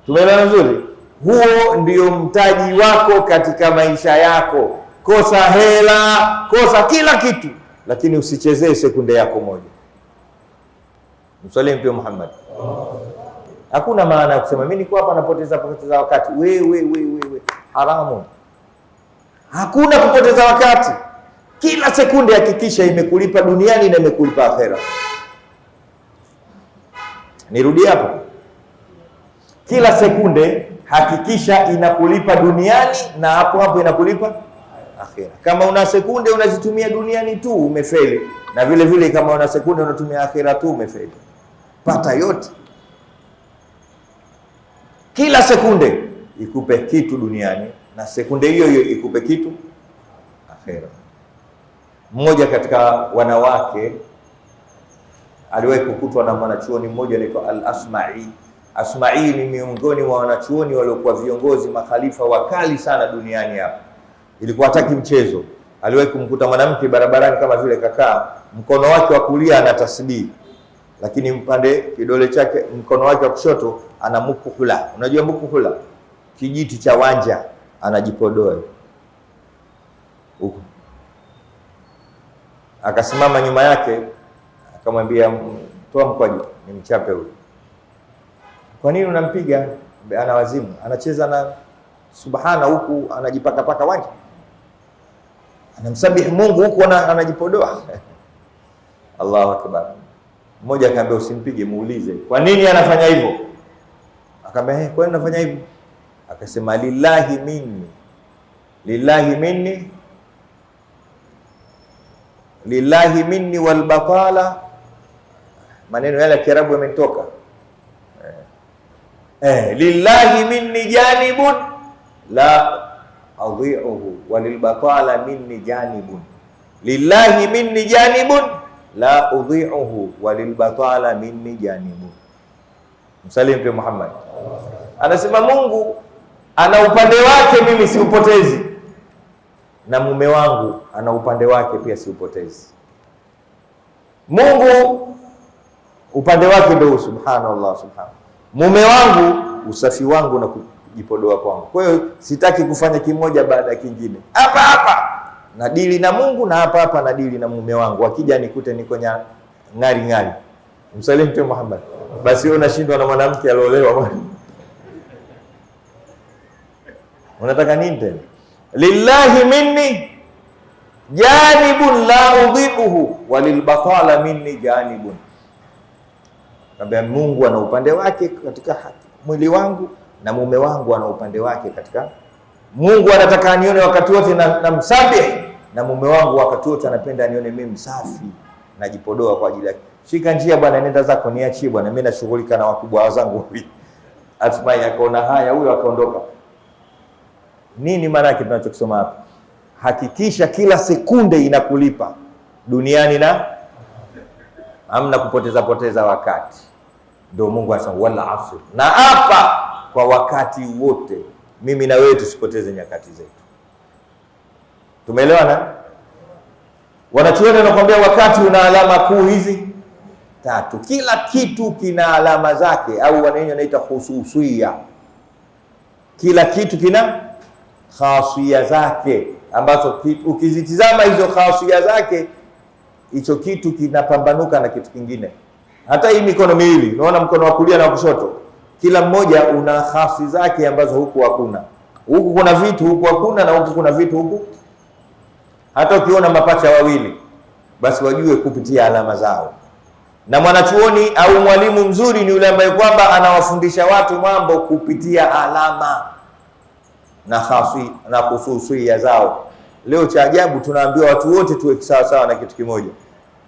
A: Tumeelewana vizuri? Huo ndio mtaji wako katika maisha yako. Kosa hela, kosa kila kitu, lakini usichezee sekunde yako moja. Msalimu Mtume Muhammad. Hakuna maana ya kusema mimi niko hapa napoteza wakati. We haramu. Hakuna kupoteza wakati. Kila sekunde hakikisha imekulipa duniani na imekulipa akhera. Nirudi hapo. Kila sekunde hakikisha inakulipa duniani na hapo inakulipa akhera. Kama una sekunde unazitumia duniani tu, umefeli. Na vile vile kama una sekunde unatumia akhera tu, umefeli. Pata yote. Kila sekunde ikupe kitu duniani na sekunde hiyo hiyo ikupe kitu akhera. Mmoja katika wanawake aliwahi kukutwa na mwanachuoni mmoja anaitwa Al-Asma'i. Asma'i ni miongoni mwa wanachuoni waliokuwa viongozi, makhalifa wakali sana duniani hapa. Ilikuwa hataki mchezo. Aliwahi kumkuta mwanamke barabarani kama vile kakaa, mkono wake wa kulia ana tasbih, lakini mpande kidole chake, mkono wake wa kushoto ana mukuhula. Unajua mukuhula? Kijiti cha wanja anajipodoa huko. Akasimama nyuma yake akamwambia, toa mkwaju nimchape huyo. Kwa nini unampiga? Ana wazimu, anacheza na subhana huku anajipaka paka wanja, anamsabihi Mungu huku anajipodoa. Allahu akbar. Mmoja akamwambia usimpige, muulize kwa nini anafanya hivyo. Akamwambia kwa nini anafanya hivyo? Akasema lillahi minni, lillahi minni, lillahi minni wal batala. Maneno yale ya Kiarabu yametoka. lillahi minni janibun la adhi'uhu walilbatala minni janibun, lillahi minni janibun la udhi'uhu walilbatala minni janibun. Msalim Mtume Muhammad anasema Mungu ana upande wake, mimi siupotezi, na mume wangu ana upande wake pia siupotezi. Mungu upande wake ndio subhanallah, subhanallah. Mume wangu usafi wangu na kujipodoa kwangu. Kwa hiyo sitaki kufanya kimoja baada ya kingine. Hapa hapa na dili na Mungu na hapa hapa na dili na mume wangu. Akija nikute niko ngari ngari. Msalimu Mtume Muhammad. Basi wewe unashindwa na mwanamke aliolewa bwana. Unataka nini tena? Lillahi minni janibun la udhibuhu walilbatala minni janibun. Kabla Mungu ana upande wake katika mwili wangu na mume wangu ana upande wake katika. Mungu anataka anione wakati wote na msabihi, na mume wangu wakati wote anapenda anione mimi msafi najipodoa kwa ajili yake. Shika njia bwana, nenda zako, niachie bwana, mimi nashughulika na wakubwa wazangu. Asmai akaona haya, huyo akaondoka. Nini maana yake tunachokisoma hapa? Hakikisha kila sekunde inakulipa duniani na hamna kupoteza wakati. Ndio Mungu anasema wala asr, na hapa kwa wakati wote mimi na wewe tusipoteze nyakati zetu. Tumeelewana? Wanachuoni wanakuambia wakati una alama kuu hizi tatu. Kila kitu kina alama zake, au wanaita khususiyya. Kila kitu kina khasiyya zake, ambazo ukizitizama hizo khasiyya zake, hicho kitu kinapambanuka na kitu kingine. Hata hii mikono miwili, unaona mkono wa kulia na kushoto, kila mmoja una khasi zake ambazo huku hakuna. Huku kuna vitu, huku hakuna, na huku kuna vitu, huku. Hata ukiona mapacha wawili, basi wajue kupitia alama zao. Na mwanachuoni au mwalimu mzuri ni yule ambaye kwamba anawafundisha watu mambo kupitia alama na khasi na khususiyya zao. Leo cha ajabu tunaambiwa watu wote tuwe sawa sawa na kitu kimoja.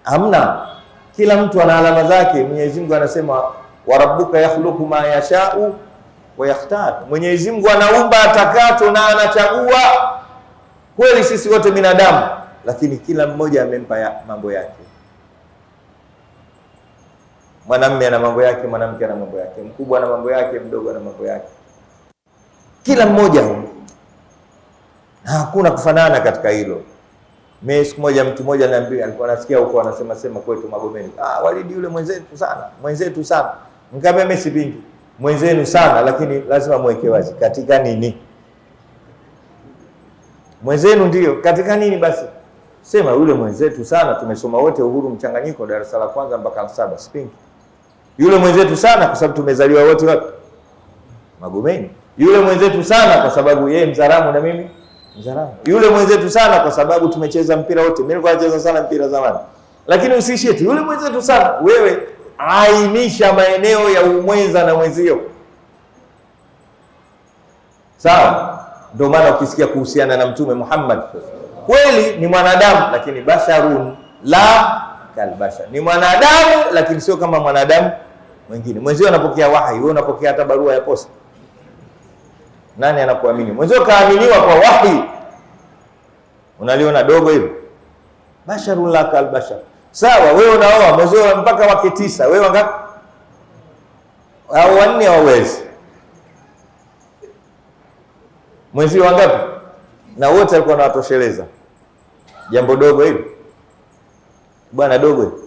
A: Hamna. Kila mtu ana alama zake. Mwenyezi Mungu anasema wa rabbuka yakhluqu ma yasha'u wa yakhtar. Mwenyezi Mungu anaumba atakacho na anachagua. Kweli sisi wote binadamu, lakini kila mmoja amempa mambo yake. Mwanamume ana mambo yake, mwanamke ana mambo yake, mkubwa ana mambo yake, mdogo ana mambo yake. Kila mmoja huyo. Na hakuna kufanana katika hilo. Mimi siku moja mtu mmoja ananiambia, alikuwa anasikia huko anasema kwetu Magomeni, Walidi yule mwenzetu sana. Nikamwambia mimi sipingi. Mwenzenu sana, lakini lazima muweke wazi katika nini? Mwenzenu ndio katika nini basi? Sema yule mwenzetu sana, tumesoma wote Uhuru Mchanganyiko darasa la kwanza mpaka la 7, sipingi. Yule mwenzetu sana kwa sababu tumezaliwa wote wapi? Magomeni. Yule mwenzetu sana kwa sababu yeye Mzaramu na mimi Mzaramu. Yule mwenzetu sana kwa sababu tumecheza mpira wote. Mimi nilikuwa nacheza sana mpira zamani. Lakini usiishie tu yule mwenzetu sana. Wewe ainisha maeneo ya umwenza na mwenzio. Sawa? Ndio maana ukisikia kuhusiana na Mtume Muhammad, kweli ni mwanadamu lakini basharun la kalbashar. Ni mwanadamu lakini sio kama mwanadamu mwingine. Mwenzio anapokea wahi, wewe unapokea hata barua ya posta. Nani anakuamini? Mwenzio kaaminiwa kwa wahi. Unaliona dogo hilo? Basharun la kalbashar. Sawa, wewe unaoa mwenzio mpaka wake 9, wewe wangapi? Au 4 hawezi. Mwenzio wangapi? Na wote alikuwa anawatosheleza. Jambo dogo hilo? Bwana dogo hilo.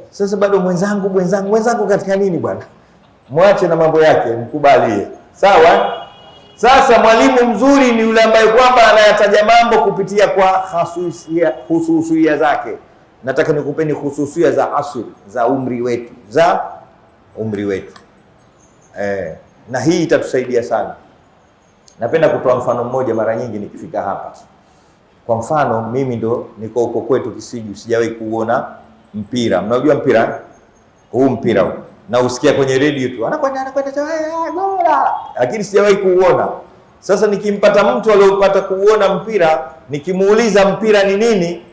A: Sasa bado mwenzangu katika nini bwana? Mwache na mambo yake, mkubalie. Sawa? Sasa mwalimu mzuri ni yule ambaye kwamba anayataja mambo kupitia kwa hususiyya zake. Nataka nikupeni hususiyya za asili, za umri wetu. Na hii itatusaidia sana. Napenda kutoa mfano mmoja mara nyingi nikifika hapa. Kwa mfano mimi ndo niko huko kwetu Kisiju, sijawahi kuona mpira. Mnajua mpira? Huu mpira huu. Na usikia kwenye radio tu. Anakwenda bora. Lakini sijawahi kuuona. Sasa nikimpata mtu aliyopata kuuona mpira, nikimuuliza mpira ni nini,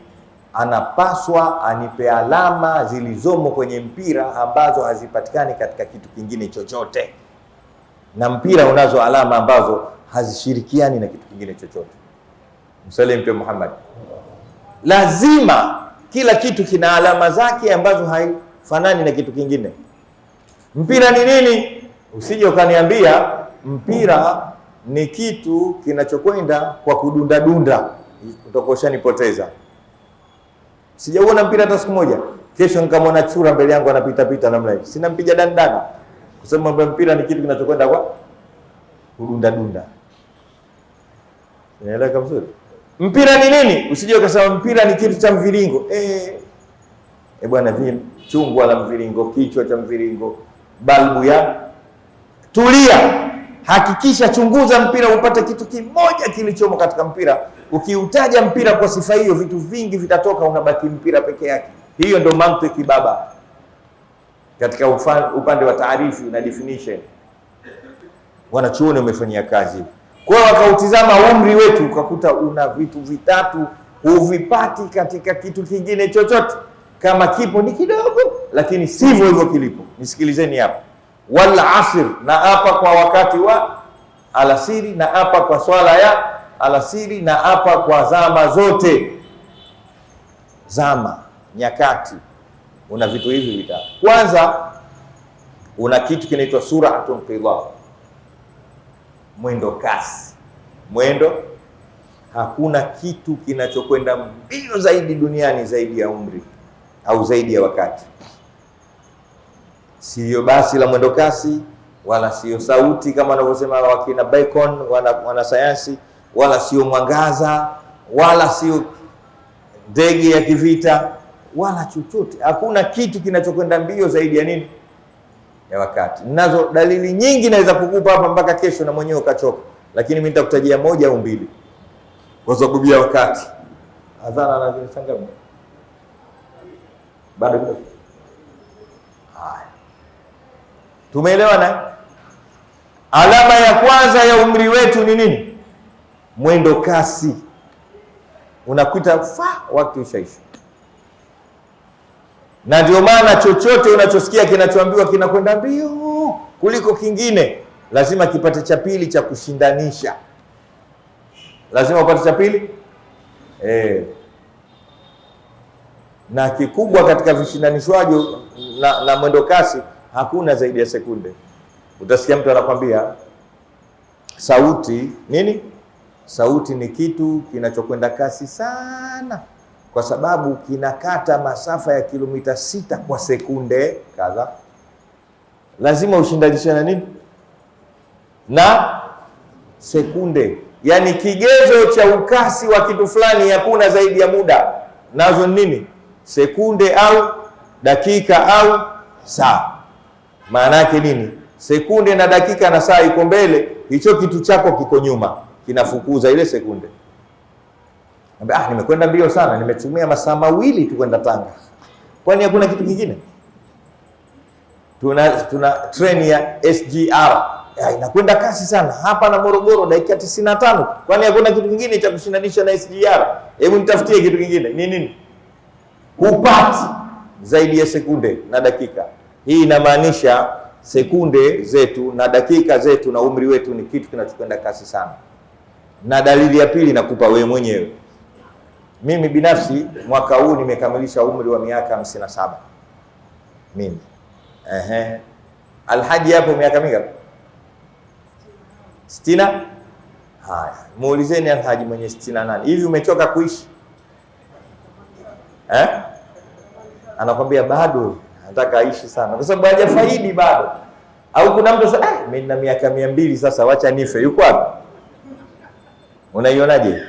A: anapaswa anipe alama zilizomo kwenye mpira ambazo hazipatikani katika kitu kingine chochote. na mpira unazo alama ambazo hazishirikiani na kitu kingine chochote. Msalim Mtume Muhammad. Lazima kila kitu kina alama zake ambazo haifanani na kitu kingine. Mpira ni nini? Usije ukaniambia mpira ni kitu kinachokwenda kwa kudunda dunda, utokoshanipoteza. Sijaona mpira hata siku moja. Kesho nikamwona chura mbele yangu anapita pita namna hii, sina mpiga dandana, kwa sababu mpira ni kitu kinachokwenda kwa kudunda dunda. Unaelewa vizuri? Mpira ni nini? Usije ukasema mpira ni kitu cha mviringo. Bwana, chungwa la mviringo, kichwa cha mviringo, balbu ya. Tulia. Hakikisha chunguza mpira upate kitu kimoja kilichomo katika mpira. Ukiutaja mpira kwa sifa hiyo, vitu vingi vitatoka, unabaki mpira peke yake. Hiyo ndio mantiki baba katika upande wa taarifu na definition. Wanachuoni umefanyia kazi. Kwa hiyo wakautizama umri wetu, ukakuta una vitu vitatu huvipati katika kitu kingine chochote. Kama kipo ni kidogo, lakini sivyo hivyo kilipo. Nisikilizeni hapa. Wal asr, na hapa kwa wakati wa alasiri, na hapa kwa swala ya alasiri, na hapa kwa zama zote. Zama, nyakati, una vitu hivi vitatu. Kwanza una kitu kinaitwa suratun qidha, mwendo kasi. Mwendo, hakuna kitu kinachokwenda mbio zaidi duniani zaidi ya umri au zaidi ya wakati. Sio basi la mwendo kasi, wala sio sauti kama wanavyosema wakina Bacon wana sayansi, wala sio mwangaza, wala sio ndege ya kivita, wala chochote. Hakuna kitu kinachokwenda mbio zaidi ya nini? Ya wakati. Ninazo dalili nyingi naweza kukupa hapa mpaka kesho na mwenyewe ukachoka, lakini mimi nitakutajia moja au mbili kwa sababu ya wakati. Adhana na vinasanga bado kidogo. Haya, tumeelewana? Alama ya kwanza ya umri wetu ni nini? Mwendo kasi. Unakuta wakati ushaisha. Na ndio maana chochote unachosikia kinachoambiwa kinakwenda mbio kuliko kingine, lazima kipate cha pili cha kushindanisha. Lazima upate cha pili. Na kikubwa katika vishindanishwaji na mwendo kasi, hakuna zaidi ya sekunde. Utasikia mtu anakwambia sauti nini? Sauti ni kitu kinachokwenda kasi sana, kwa sababu kinakata masafa ya kilomita 6 kwa sekunde kadha. Lazima ushindanishe na nini? Na sekunde. Yaani kigezo cha ukasi wa kitu fulani hakuna zaidi ya muda. Nazo nini? Sekunde au dakika au saa. Maana yake nini? Sekunde na dakika na saa iko mbele, hicho kitu chako kiko nyuma, kinafukuza ile sekunde. Nimekwenda mbio sana, nimetumia masaa 2 tu kwenda Tanga. Kwani hakuna kitu kingine? Tuna treni ya SGR. Inakwenda kasi sana. Hapa na Morogoro dakika 95. Kwani hakuna kitu kingine cha kushindanisha na SGR? Hebu nitafutie kitu kingine. Ni nini? Hupati zaidi ya sekunde na dakika. Hii inamaanisha sekunde zetu na dakika zetu na umri wetu ni kitu kinachokwenda kasi sana. Na dalili ya pili nakupa wewe mwenyewe. Mimi binafsi mwaka huu nimekamilisha umri wa miaka 57. Mimi. Alhaji hapo miaka mingapi? 60? Haya, muulizeni Alhaji mwenye 68. Hivi umechoka kuishi? Anakwambia bado nataka aishi sana, kwa sababu hajafaidi bado. Au kuna mtu sasa, mimi na miaka 200 sasa, wacha nife. Yuko wapi? Unaionaje?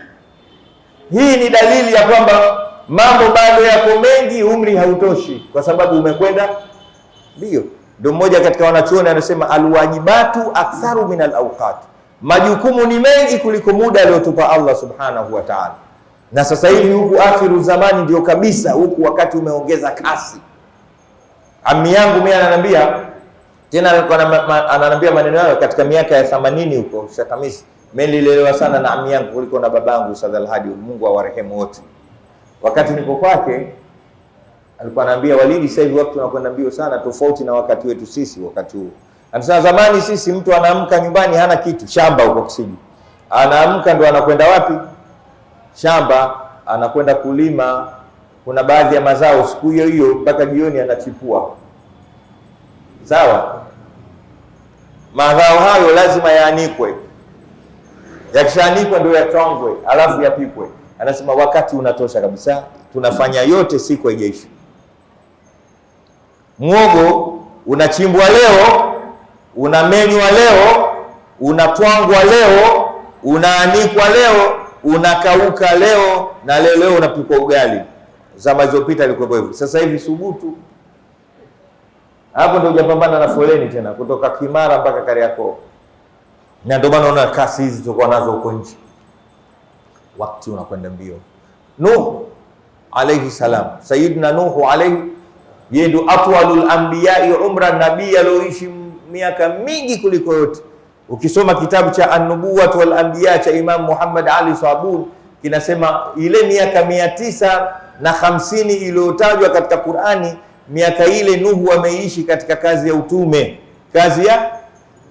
A: Hii ni dalili ya kwamba mambo bado yako mengi, umri hautoshi, kwa sababu umekwenda mbio. Ndio mmoja katika wanachuoni anasema alwajibatu aktharu min alawqat, majukumu ni mengi kuliko muda aliotupa Allah subhanahu wa ta'ala. Na sasa hivi huku akhiru zamani ndio kabisa, huku wakati umeongeza kasi. Ami yangu mimi ananiambia tena, ananiambia maneno hayo katika miaka ya 80 huko Sheikh Hamis. Mimi nililelewa sana na ami yangu kuliko na babangu Ustadh Alhadi, Mungu awarehemu wote. Wakati niko kwake alikuwa ananiambia, Walidi, sasa hivi watu wanakwenda mbio sana, tofauti na wakati wetu sisi wakati huo. Anasema zamani sisi mtu anaamka nyumbani hana kitu, shamba huko Kisiji. Anaamka ndo anakwenda wapi? Shamba, anakwenda kulima. Kuna baadhi ya mazao siku hiyo hiyo mpaka jioni anachipua. Sawa? Mazao hayo lazima yaanikwe. Yakishaanikwa ndio yatwangwe, alafu yapikwe. Anasema wakati unatosha kabisa, tunafanya yote siku haijaisha. Muogo unachimbwa leo, unamenywa leo, unatwangwa leo, unaanikwa leo, unakauka leo, na leo unapikwa ugali. Zama zilizopita ilikuwa hivyo. Sasa hivi subutu. Hapo ndio hujapambana na foleni tena kutoka Kimara mpaka Kariakoo. Na ndio maana unaona kasi hizi tulikuwa nazo huko nje. Wakati unakwenda mbio. Nuh alayhi salam, Sayyidina Nuh alayhi, yeye ndio atwalul anbiya'i umran, nabii alioishi miaka mingi kuliko yote. Ukisoma kitabu cha An-Nubuwwah wal Anbiya cha Imam Muhammad Ali Sabuni kinasema ile miaka 950 iliyotajwa katika Qur'ani, miaka ile Nuhu ameishi katika kazi ya utume. Kazi ya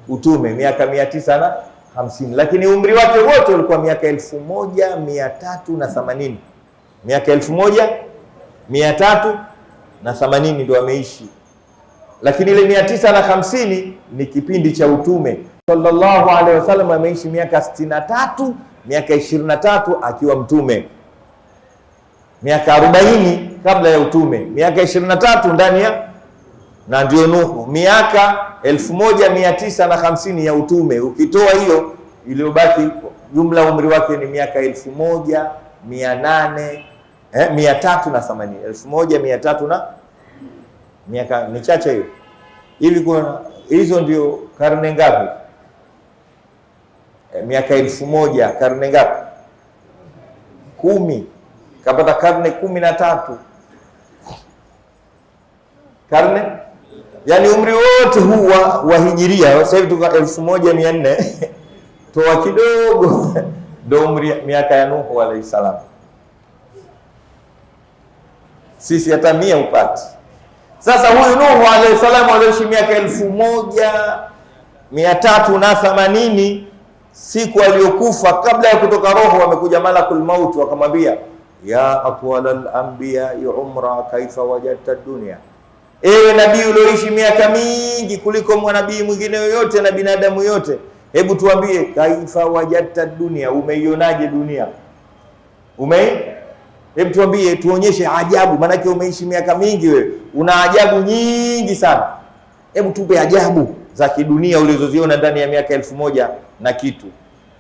A: utume miaka 950, lakini umri wake wote ulikuwa miaka 1380. Miaka 1380 ndio ameishi. Lakini ile 950 ni kipindi cha utume. Sallallahu alaihi wasallam ameishi miaka 63, miaka 23 akiwa mtume. Miaka 40 kabla ya utume, miaka 23 ndani ya, na ndio Nuhu. Miaka 1950 ya utume. Ukitoa hiyo iliyobaki, jumla umri wake ni miaka 380. 1300 na miaka michache hiyo. Hivi kuna hizo ndio karne ngapi? Miaka 1000 karne ngapi? 10. Kapata karne 13. Karne, yani umri wote huu wa hijiria, sasa hivi tuko 1400 toa kidogo ndio umri miaka ya Nuhu alayhi salam. Sisi hata 100 upati. Sasa huyu Nuhu alayhi salam aliishi miaka 1380. Siku aliyokufa, kabla ya kutoka roho, wamekuja malakul maut wakamwambia, ya atwalal anbiya umra kaifa wajadta dunya, ewe nabii ulioishi miaka mingi kuliko mwanabii mwingine yoyote na binadamu yote, hebu tuambie, kaifa wajadta dunya, umeionaje dunia? Hebu tuambie, tuonyeshe ajabu, maana umeishi miaka mingi wewe, una ajabu nyingi sana. Hebu tupe ajabu za kidunia ulizoziona ndani ya miaka 1000 na kitu.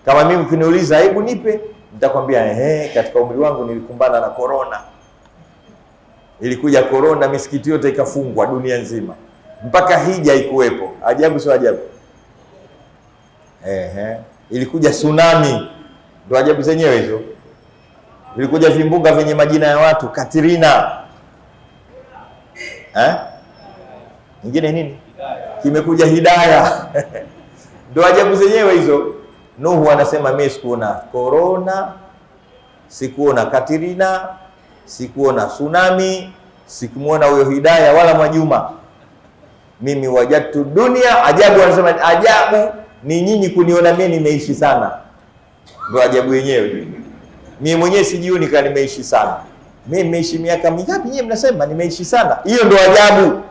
A: Kama mimi ukiniuliza hebu nipe, nitakwambia katika umri wangu nilikumbana na corona. Ilikuja corona, misikiti yote ikafungwa dunia nzima. Mpaka hija ikuwepo. Ajabu sio ajabu? Ilikuja tsunami. Ndio ajabu zenyewe hizo. Ilikuja vimbunga vyenye majina ya watu, Katrina. Nyingine nini? Kimekuja Hidayah. Ndio ajabu zenyewe hizo. Nuhu anasema mimi sikuona corona, sikuona Katrina, sikuona tsunami, sikumuona huyo Hidayah wala Mwajuma. Mimi wajadtu dunia, ajabu anasema ajabu ni nyinyi kuniona mimi nimeishi sana. Ndio ajabu yenyewe. Mimi mwenyewe sijioni kama nimeishi sana. Mimi nimeishi miaka mingapi nyinyi mnasema nimeishi sana? Hiyo ndio ajabu.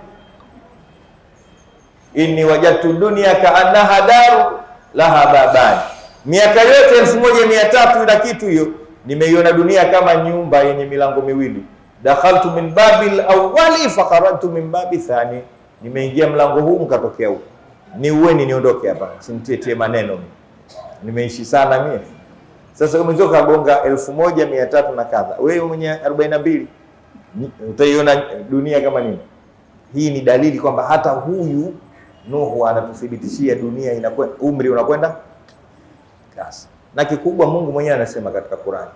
A: Inni wajadtu dunya kaannaha daru laha babani. Miaka yote 1300 na kitu hiyo, nimeiona dunia kama nyumba yenye milango miwili. Dakhaltu min babil awwali fa kharajtu min babi thani. Nimeingia mlango huu nikatokea huko. Niueni niondoke hapa. Simtietie maneno mimi. Nimeishi sana mimi. Sasa umezoka gonga 1300 na kadha. Wewe mwenye 42 utaiona dunia kama nini? Hii ni dalili kwamba hata huyu Nuhu anatuthibitishia dunia inakwenda, umri unakwenda kasi. Na kikubwa Mungu mwenyewe anasema katika Qur'ani,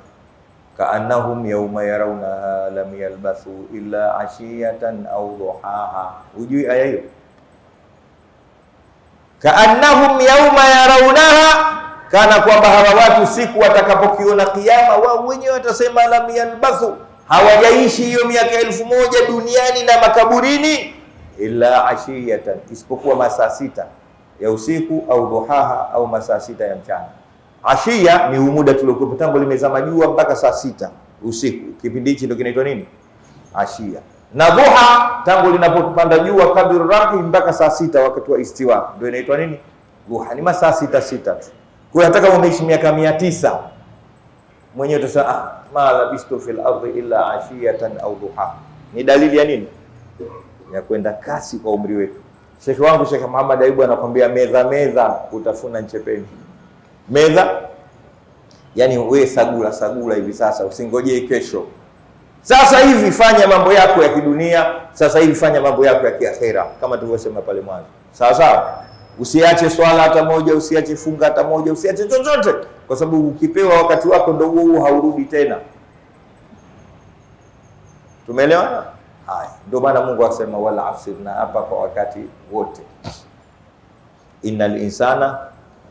A: kaannahum yawma yarawna lam yalbathu illa ashiyatan au duhaha. Hujui aya hiyo? Kaannahum yawma yarawnaha, kana kwamba hawa watu siku watakapokiona kiyama wao wenyewe watasema lam yalbathu, hawajaishi hiyo miaka 1000 duniani na makaburini illa ashiyatan, isipokuwa masaa 6 ya usiku au dhuhaha au masaa 6 ya mchana. Ashia ni muda tuliokuwa tangu limezama jua mpaka saa 6 usiku. Kipindi hichi ndio kinaitwa nini? Ashia. Na dhuha tangu linapopanda jua kadri rahi mpaka saa 6 wakati wa istiwa ndio inaitwa nini? Dhuha. Ni masaa 6 tu. Kwa hiyo hata kama umeishi miaka 900 mwenyewe utasema ma labistu fil ardi illa ashiyatan au dhuha. Ni dalili ya nini? Ya kwenda kasi kwa umri wetu. Sheikh wangu Sheikh Muhammad Ayubu anakuambia meza utafuna nchepeni. Meza yani wewe sagula hivi sasa, usingojee kesho. Sasa hivi fanya mambo yako ya kidunia, sasa hivi fanya mambo yako ya kiakhera kama tulivyosema pale mwanzo. Sawa sawa? Usiache swala hata moja, usiache funga hata moja, usiache chochote, kwa sababu ukipewa wakati wako ndio huo haurudi tena. Tumeelewana? Haya, ndio maana Mungu akasema wala asr, na hapa kwa wakati wote. Innal insana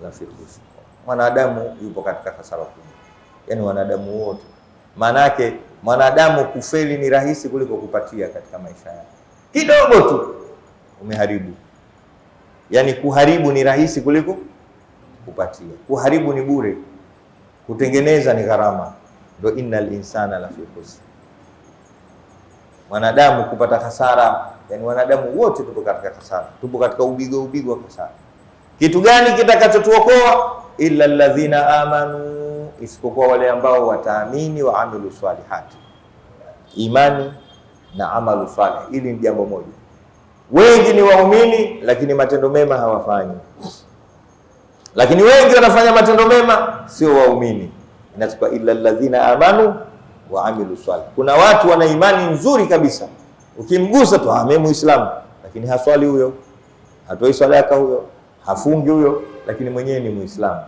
A: la fi khusr. Mwanadamu yupo katika hasara kubwa. Yaani wanadamu wote. Maana yake mwanadamu kufeli ni rahisi kuliko kupatia katika maisha yake. Kidogo tu umeharibu. Yaani kuharibu ni rahisi kuliko kupatia. Kuharibu ni bure. Kutengeneza ni gharama. Ndio innal insana la fi khusr. Mwanadamu kupata hasara, yani wanadamu wote tupo katika hasara. Tupo katika ubigo wa hasara. Kitu gani kitakachotuokoa? Illa alladhina amanu, isipokuwa wale ambao wataamini wa amilu salihati. Imani na amalu salih, hili ni jambo moja. Wengi ni waumini lakini matendo mema hawafanyi. Lakini wengi wanafanya matendo mema sio waumini. Inachukua illa alladhina amanu wa amilu salih. Kuna watu wana imani nzuri kabisa, ukimgusa tu mimi Muislamu, lakini haswali huyo, hatoi sadaka huyo, hafungi huyo, lakini mwenyewe ni Muislamu.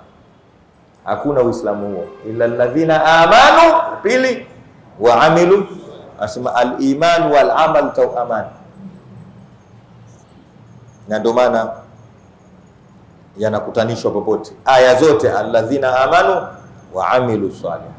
A: Hakuna Uislamu huo. Illa alladhina amanu, pili, wa amilu, asema al-iman wal amal tawaman. Na ndio maana yanakutanishwa popote aya zote, alladhina amanu wa amilu salih,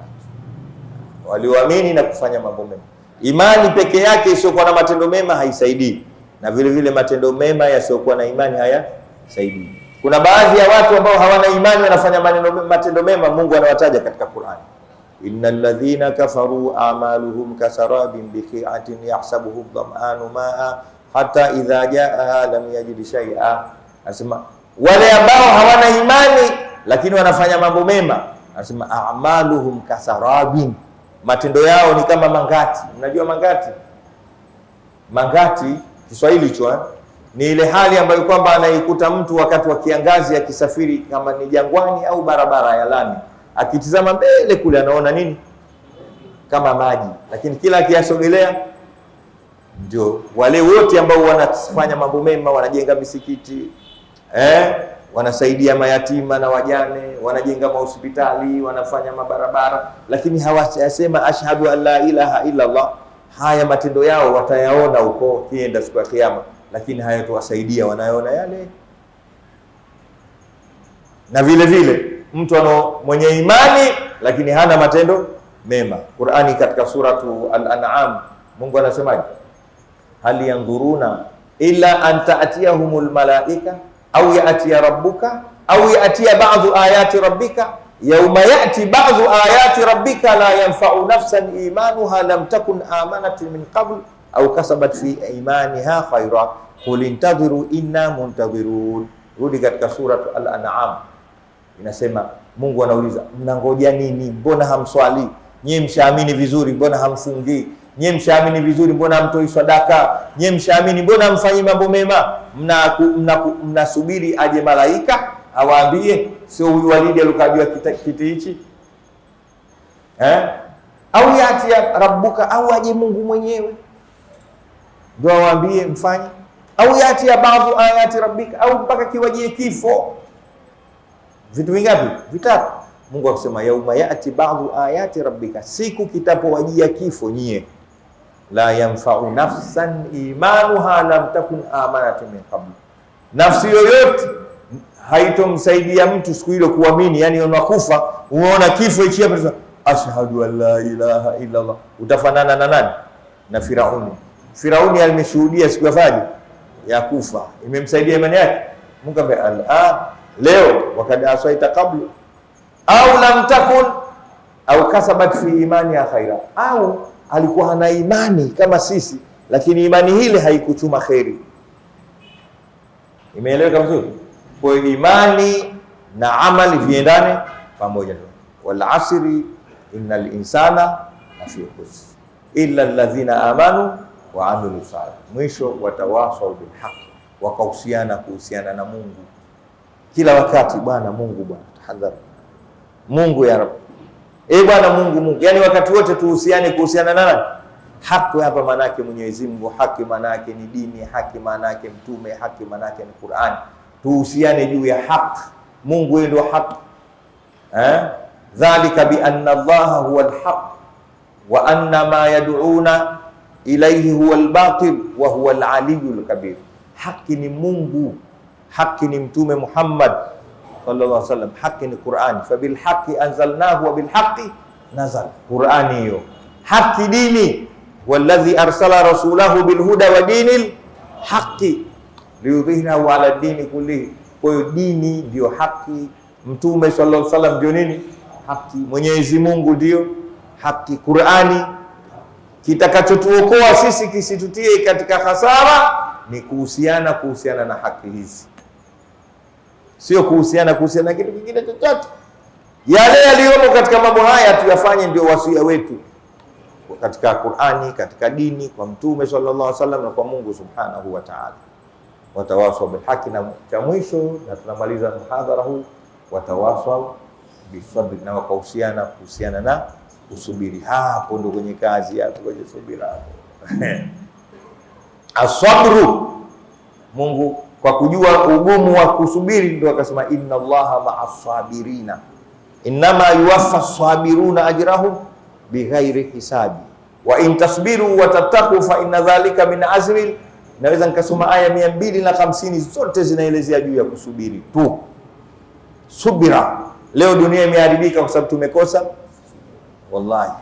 A: walioamini na kufanya mambo mema. Imani peke yake isiyokuwa na matendo mema haisaidii, na vile vile matendo mema yasiyokuwa na imani hayasaidii. Kuna baadhi ya watu ambao hawana imani wanafanya matendo mema, Mungu anawataja katika Qur'an. Innal ladhina kafaru a'maluhum kasarabin biqi'atin yahsabuhu dhama'anu ma'a hatta idha jaa'a lam yajid shay'a. Asema wale ambao hawana imani lakini wanafanya mambo mema, asema a'maluhum kasarabin, matendo yao ni kama mangati. Mnajua mangati? Mangati Kiswahili hicho ni ile hali ambayo kwamba anaikuta mtu wakati wa kiangazi akisafiri, kama ni jangwani au barabara ya lami, akitizama mbele kule anaona nini? Kama maji, lakini kila akiyasogelea. Ndio wale wote ambao wanafanya mambo mema, wanajenga misikiti, wanasaidia mayatima na wajane, wanajenga mahospitali, wanafanya mabarabara, lakini hawasema ashhadu an la ilaha illa Allah. Haya matendo yao watayaona huko kienda siku ya kiyama, lakini hayatowasaidia, wanayaona yale. Na vile vile mtu mwenye imani lakini hana matendo mema. Qur'ani katika suratu Al-An'am Mungu anasemaje? Hal yanzuruna illa an ta'tiyahumul malaika au ya'tiya rabbuka au ya'tiya ba'dhu ayati rabbika yawma ya'ti ba'dhu ayati rabbika la yanfa'u nafsan imanuha lam takun amanat min qabl au kasabat fi imaniha khayra qul intadhiru inna muntadhirun. Rudi katika suratu Al-An'am, inasema Mungu anauliza, mnangoja nini? Mbona hamswali? Nyie mshaamini vizuri, mbona hamfungi? Nyie mshaamini vizuri, mbona hamtoi sadaka? Nyie mshaamini, mbona hamfanyi mambo mema? Mnasubiri aje malaika awaambie, sio huyu Walidi alokajua kiti hichi? Au yati ya rabbuka, au aje Mungu mwenyewe ndio awaambie mfanye? Au yati ya baadhi ayati rabbika, au mpaka kiwajie kifo? Vitu vingapi? Vitatu. Mungu akisema yauma yati ba'dhu ayati rabbika, siku kitapowajia kifo nyie, la yanfa'u nafsan imanuha lam takun amanat min qabl, nafsi yoyote haitomsaidia mtu siku hilo kuamini. Yani unakufa, umeona kifo hichi hapa, ashhadu an la ilaha illa Allah, utafanana na nani? Na Firauni. Firauni alimeshuhudia siku ya kufa, imemsaidia imani yake? Mungu ambaye al'an, leo, wakad asaita qablu au lam takun au kasabat fi imani ya khaira, au alikuwa hana imani kama sisi, lakini imani hile haikuchuma khairi. Imeeleweka vizuri? Kwa imani na amali viendane pamoja. Wal asri innal insana lafi khusr illa alladhina amanu wa amilu salih. Mwisho watawasau bil haqq, wakahusiana kuhusiana na Mungu kila wakati. Bwana Mungu, bwana tahadhari, Mungu ya Rabb, bwana Mungu. Yani wakati wote tuhusiane kuhusiana na nani? Haki. Hapa maana yake Mwenyezi Mungu, haki maana yake ni dini, haki maana yake mtume, haki maana yake ni Qur'an. Tuhusiane juu ya haki. Mungu yeye ndio haki. Dhalika bi anna Allah huwa al-haq wa anna ma yad'una ilayhi huwa al-batil wa huwa al-aliyyul kabir. Haki ni Mungu, haki ni mtume Muhammad sallallahu alaihi wasallam, haki ni Qur'an. Fa bil haqqi anzalnahu wa bil haqqi nazal. Qur'ani hiyo haki, dini walladhi arsala rasulahu bil huda wa dinil haqqi liyudhhirahu ala dini kullihi. Kwa hiyo dini ndio haki, mtume sallallahu alaihi wasallam ndio nini? Haki. Mwenyezi Mungu ndio haki. Qur'ani kitakachotuokoa sisi kisitutie katika hasara ni kuhusiana na haki hizi, sio kuhusiana na kitu kingine chochote. Yale yaliyomo katika mambo haya tuyafanye, ndio wasia wetu katika Qur'ani, katika dini, kwa mtume sallallahu alaihi wasallam na kwa Mungu subhanahu wa ta'ala. Watawasau bil haki, na cha mwisho na tunamaliza muhadhara huu, watawasau bisabri, na kuhusiana na usubiri. Hapo ndo kwenye kazi yako, kwenye subira hapo. Asabru, Mungu kwa kujua ugumu wa kusubiri ndio akasema inna Allaha ma'as sabirina innama yuwaffa as-sabiruna ajrahum bighairi hisabi wa in tasbiru wa tattaqu fa inna dhalika min azmi. Naweza nikasoma aya 250 zote zinaelezea juu ya kusubiri tu. Subira. Leo dunia imeharibika kwa sababu tumekosa wallahi.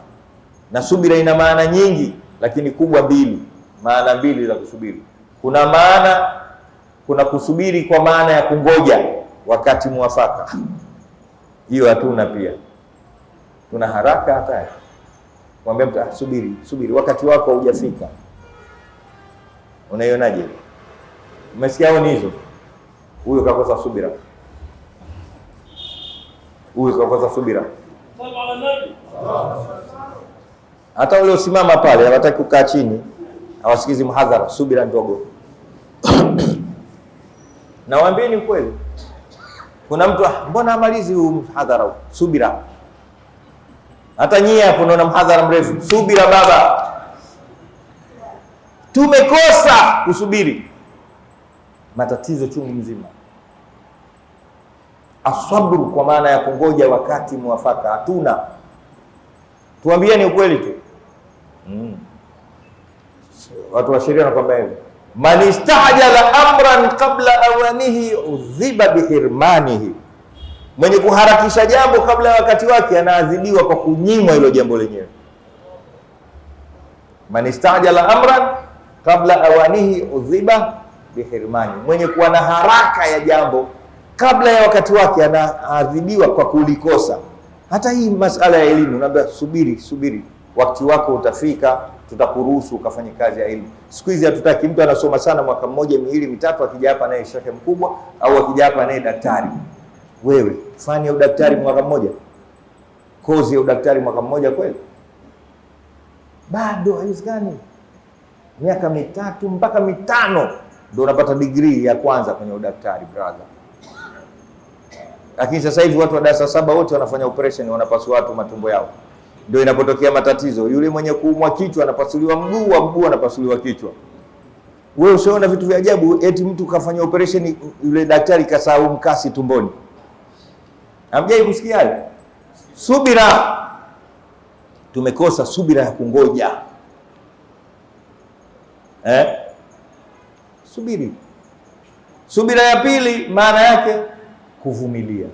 A: Na subira ina maana nyingi, lakini kubwa mbili, maana mbili za kusubiri. Kuna kusubiri kwa maana ya kungoja wakati mwafaka. Hiyo hatuna pia. Tuna haraka hata. Mwambie mtu subiri wakati wako hujafika. Unaionaje? Umesikia hao hizo? Huyo kakosa subira. Hata wale usimama pale hawataki kukaa chini, hawasikizi muhadhara, subira ndogo. Na waambieni kweli, kuna mtu mbona amalizi huu muhadhara? Subira. Hata nyie hapo unaona muhadhara mrefu, subira baba. Tumekosa kusubiri, matatizo chungu mzima. Asabru kwa maana ya kungoja wakati mwafaka hatuna. Tuambieni ukweli tu. Watu wa sheria wanakuambia hivi, man istajala amran qabla awanihi udhiba bihirmanihi. Mwenye kuharakisha jambo kabla ya wakati wake anaadhibiwa kwa kunyimwa hilo jambo lenyewe. Man istajala amran qabla awanihi udhiba bihirmani. Mwenye kuwa na haraka ya jambo kabla ya wakati wake anaadhibiwa kwa kulikosa. Hata hii masala ya elimu, unaambia subiri, wakati wako utafika, tutakuruhusu ukafanye kazi ya elimu. Siku hizi hatutaki mtu anasoma sana mwaka mmoja, miwili, mitatu, akija hapa naye shekhe mkubwa, au akija hapa naye daktari. Wewe fanya udaktari mwaka mmoja, kozi ya udaktari mwaka mmoja kweli? Bado haiwezekani. Miaka 3 mpaka 5 ndio unapata degree ya kwanza kwenye udaktari brother. Lakini sasa hivi watu wa darasa 7 wote wanafanya operation, wanapasua watu matumbo yao. Ndio inapotokea matatizo. Yule mwenye kuumwa kichwa anapasuliwa mguu, wa mguu anapasuliwa kichwa. Wewe usiona vitu vya ajabu, eti mtu kafanya operation, yule daktari kasahau mkasi tumboni. Hamjai kusikia hayo? Subira. Tumekosa subira ya kungoja. Subira ya pili maana yake kuvumilia.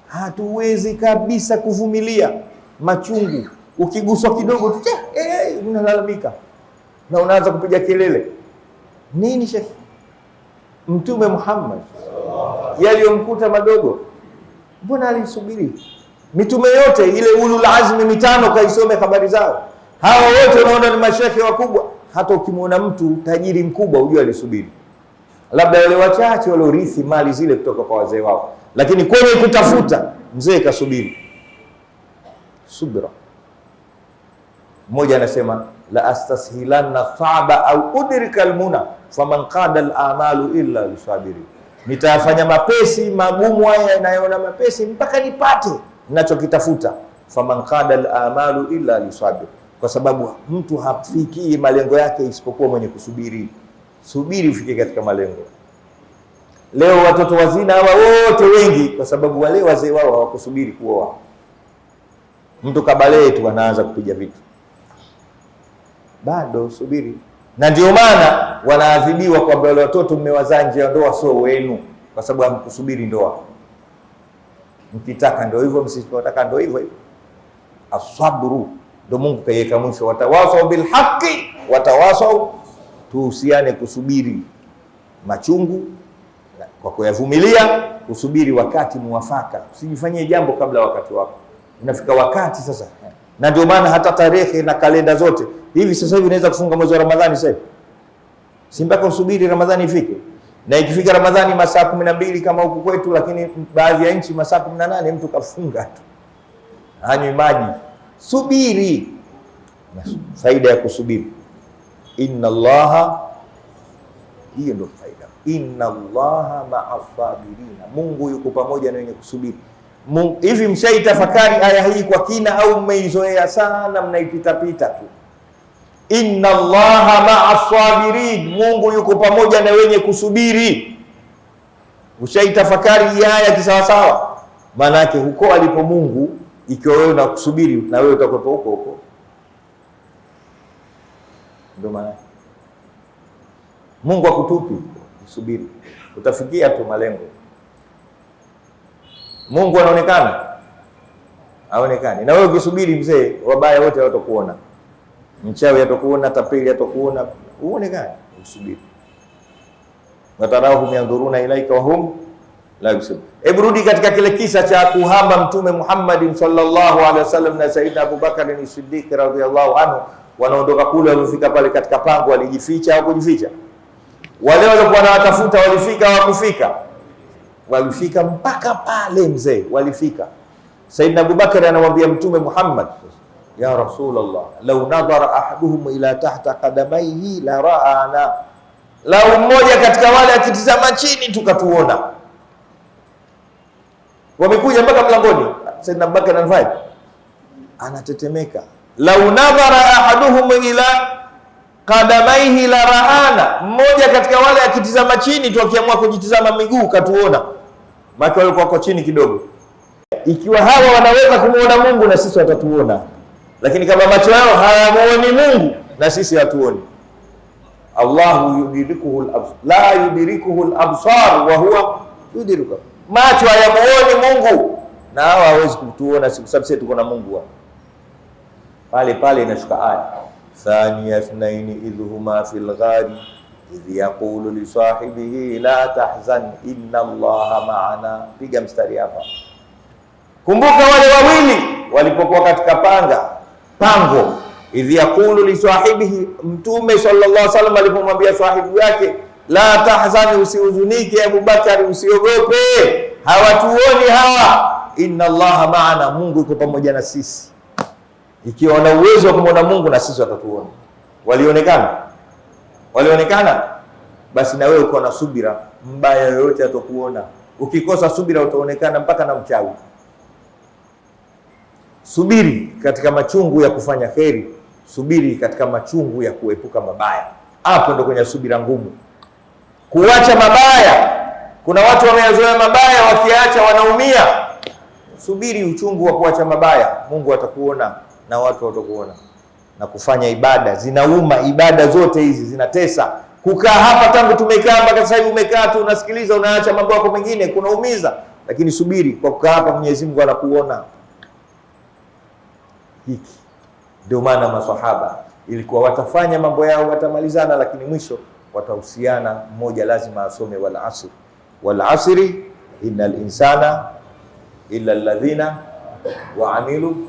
A: Hatuwezi kabisa kuvumilia machungu. Ukiguswa kidogo tu unalalamika na unaanza kupiga kelele. Nini shekhi? Mtume Muhammad yaliyomkuta madogo, mbona alisubiri? Mitume yote ile ulul azmi mitano kaisome habari zao. Hawa wote unaona ni mashehe wakubwa. Hata ukimwona mtu tajiri mkubwa ujue alisubiri. Labda wale wachache waliorithi mali zile kutoka kwa wazee wao, lakini kwenye kutafuta mzee kasubiri. Subira. Mmoja anasema la astashilanna thaba au udrika almuna faman qada alamalu illa lisabiri, nitafanya mapesi magumu haya yanayoona mapesi mpaka nipate ninachokitafuta. Faman qada alamalu illa lisabiri, kwa sababu mtu hafikii malengo yake isipokuwa mwenye kusubiri. Subiri ufike katika malengo. Leo watoto wazina hawa wote wengi kwa sababu wale wazee wao hawakusubiri kuoa. Mtu kabalee tu anaanza kupiga vitu. Bado subiri. Na ndio maana wanaadhibiwa kwamba wale watoto mmewazaa nje ya ndoa sio wenu, kwa sababu hamkusubiri ndoa. Mkitaka ndio hivyo, msipotaka ndio hivyo hivyo. Asabru ndio Mungu kaiweka mwisho, watawasau bil haqi watawasau, tuhusiane kusubiri machungu kwa kuyavumilia, kusubiri wakati muwafaka. Usijifanyie jambo kabla wakati wako. Inafika wakati sasa. Na ndio maana hata tarehe na kalenda zote hivi sasa hivi unaweza kufunga mwezi wa Ramadhani sasa. Si mpaka usubiri Ramadhani ifike. Na ikifika Ramadhani masaa 12 kama huku kwetu, lakini baadhi ya nchi masaa 18 mtu kafunga tu. Hanywi maji. Subiri. Faida ya kusubiri. Inna Allaha, hiyo ndio faida. Inna Allaha ma'as sabirina, Mungu yuko pamoja na wenye kusubiri. Hivi mshaitafakari aya hii kwa kina au mmeizoea sana mnaipita pita tu? Inna Allaha ma'as sabirin, Mungu yuko pamoja na wenye kusubiri. Ushaitafakari hii aya kisawasawa? Maana yake huko alipo Mungu, ikiwa wewe unakusubiri na wewe utakuwa huko huko. Ndio maana Mungu akutupi, usubiri, utafikia tu malengo. Mungu anaonekana? Haonekani. Na wewe ukisubiri mzee, wabaya wote hawatakuona. Mchawi hatakuona, tapeli hatakuona, uonekane, usubiri. Watarahum yanzuruna ilaika wa hum la yubsirun. Hebu rudi katika kile kisa cha kuhama Mtume Muhammad sallallahu alaihi wasallam na Sayyidina Abu Bakar as-Siddiq radhiyallahu anhu. Wanaondoka kule, walifika pale katika pango, walijificha au kujificha? Wale walikuwa wanawatafuta walifika au kufika? Walifika mpaka pale mzee, walifika. Sayyidina Abu Bakar anamwambia Mtume Muhammad, ya Rasulullah, law nadhara ahaduhum ila tahta qadamayhi la ra'ana, lau mmoja katika wale akitizama chini tukatuona. Wamekuja mpaka mlangoni. Sayyidina Abu Bakar anafanya, anatetemeka. Lau nadhara ahaduhum ila qadamayhi la ra'ana, mmoja katika wale akitizama chini tu, akiamua kujitizama miguu katuona. Maana wale kwa chini kidogo. Ikiwa hawa wanaweza kumuona Mungu, na sisi watatuona. Lakini kama macho yao hayamuoni Mungu, na sisi hatuoni. Allahu yudrikuhu al-absar, la yudrikuhu al-absar wa huwa yudriku. Macho hayamuoni Mungu, na hawa hawezi kutuona, siku sababu sisi tuko na Mungu hapa. Pale pale inashuka aya, thaniya ithnaini idhuma fil ghari idh yaqulu li sahibihi la tahzan inna Allaha ma'ana. Piga mstari hapa. Kumbuka wale wawili walipokuwa katika pango, idh yaqulu li sahibihi, Mtume sallallahu alaihi wasallam alipomwambia sahibu yake, la tahzani, usihuzunike Abu Bakari, usiogope, hawatuoni hawa, inna Allaha ma'ana, Mungu yuko pamoja na sisi. Ikiwa wana uwezo wa kumwona Mungu, na sisi watatuona. Walionekana? Basi na wewe uko na subira, mbaya yoyote atakuona. Ukikosa subira utaonekana mpaka na mchawi. Subiri katika machungu ya kufanya kheri, subiri katika machungu ya kuepuka mabaya. Hapo ndo kwenye subira ngumu. Kuacha mabaya, kuna watu wameyazoea mabaya, wakiacha wanaumia. Subiri uchungu wa kuacha mabaya, Mungu atakuona na watu watakuona. Na kufanya ibada, zinauma. Ibada zote hizi zinatesa. Kukaa hapa tangu tumekaa mpaka sasa hivi umekaa tu unasikiliza, unaacha mambo yako mengine, kunaumiza. Lakini subiri, kwa kukaa hapa Mwenyezi Mungu anakuona. Hiki ndio maana maswahaba ilikuwa watafanya mambo yao, watamalizana, lakini mwisho watahusiana. Mmoja lazima asome wal asr wal asri innal insana illa alladhina waamilu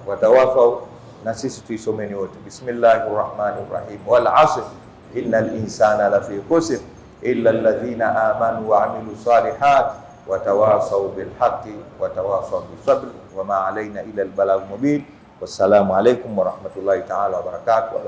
A: watawafau. Na sisi tuisomeni wote, bismillahirrahmanirrahim, wal asr innal insana lafi khusr illa alladhina amanu wa amilu salihat watawasau bilhaqi watawasau bisabr wama alaina illa albalagh mubin. Wassalamu alaikum warahmatullahi ta'ala wabarakatuh.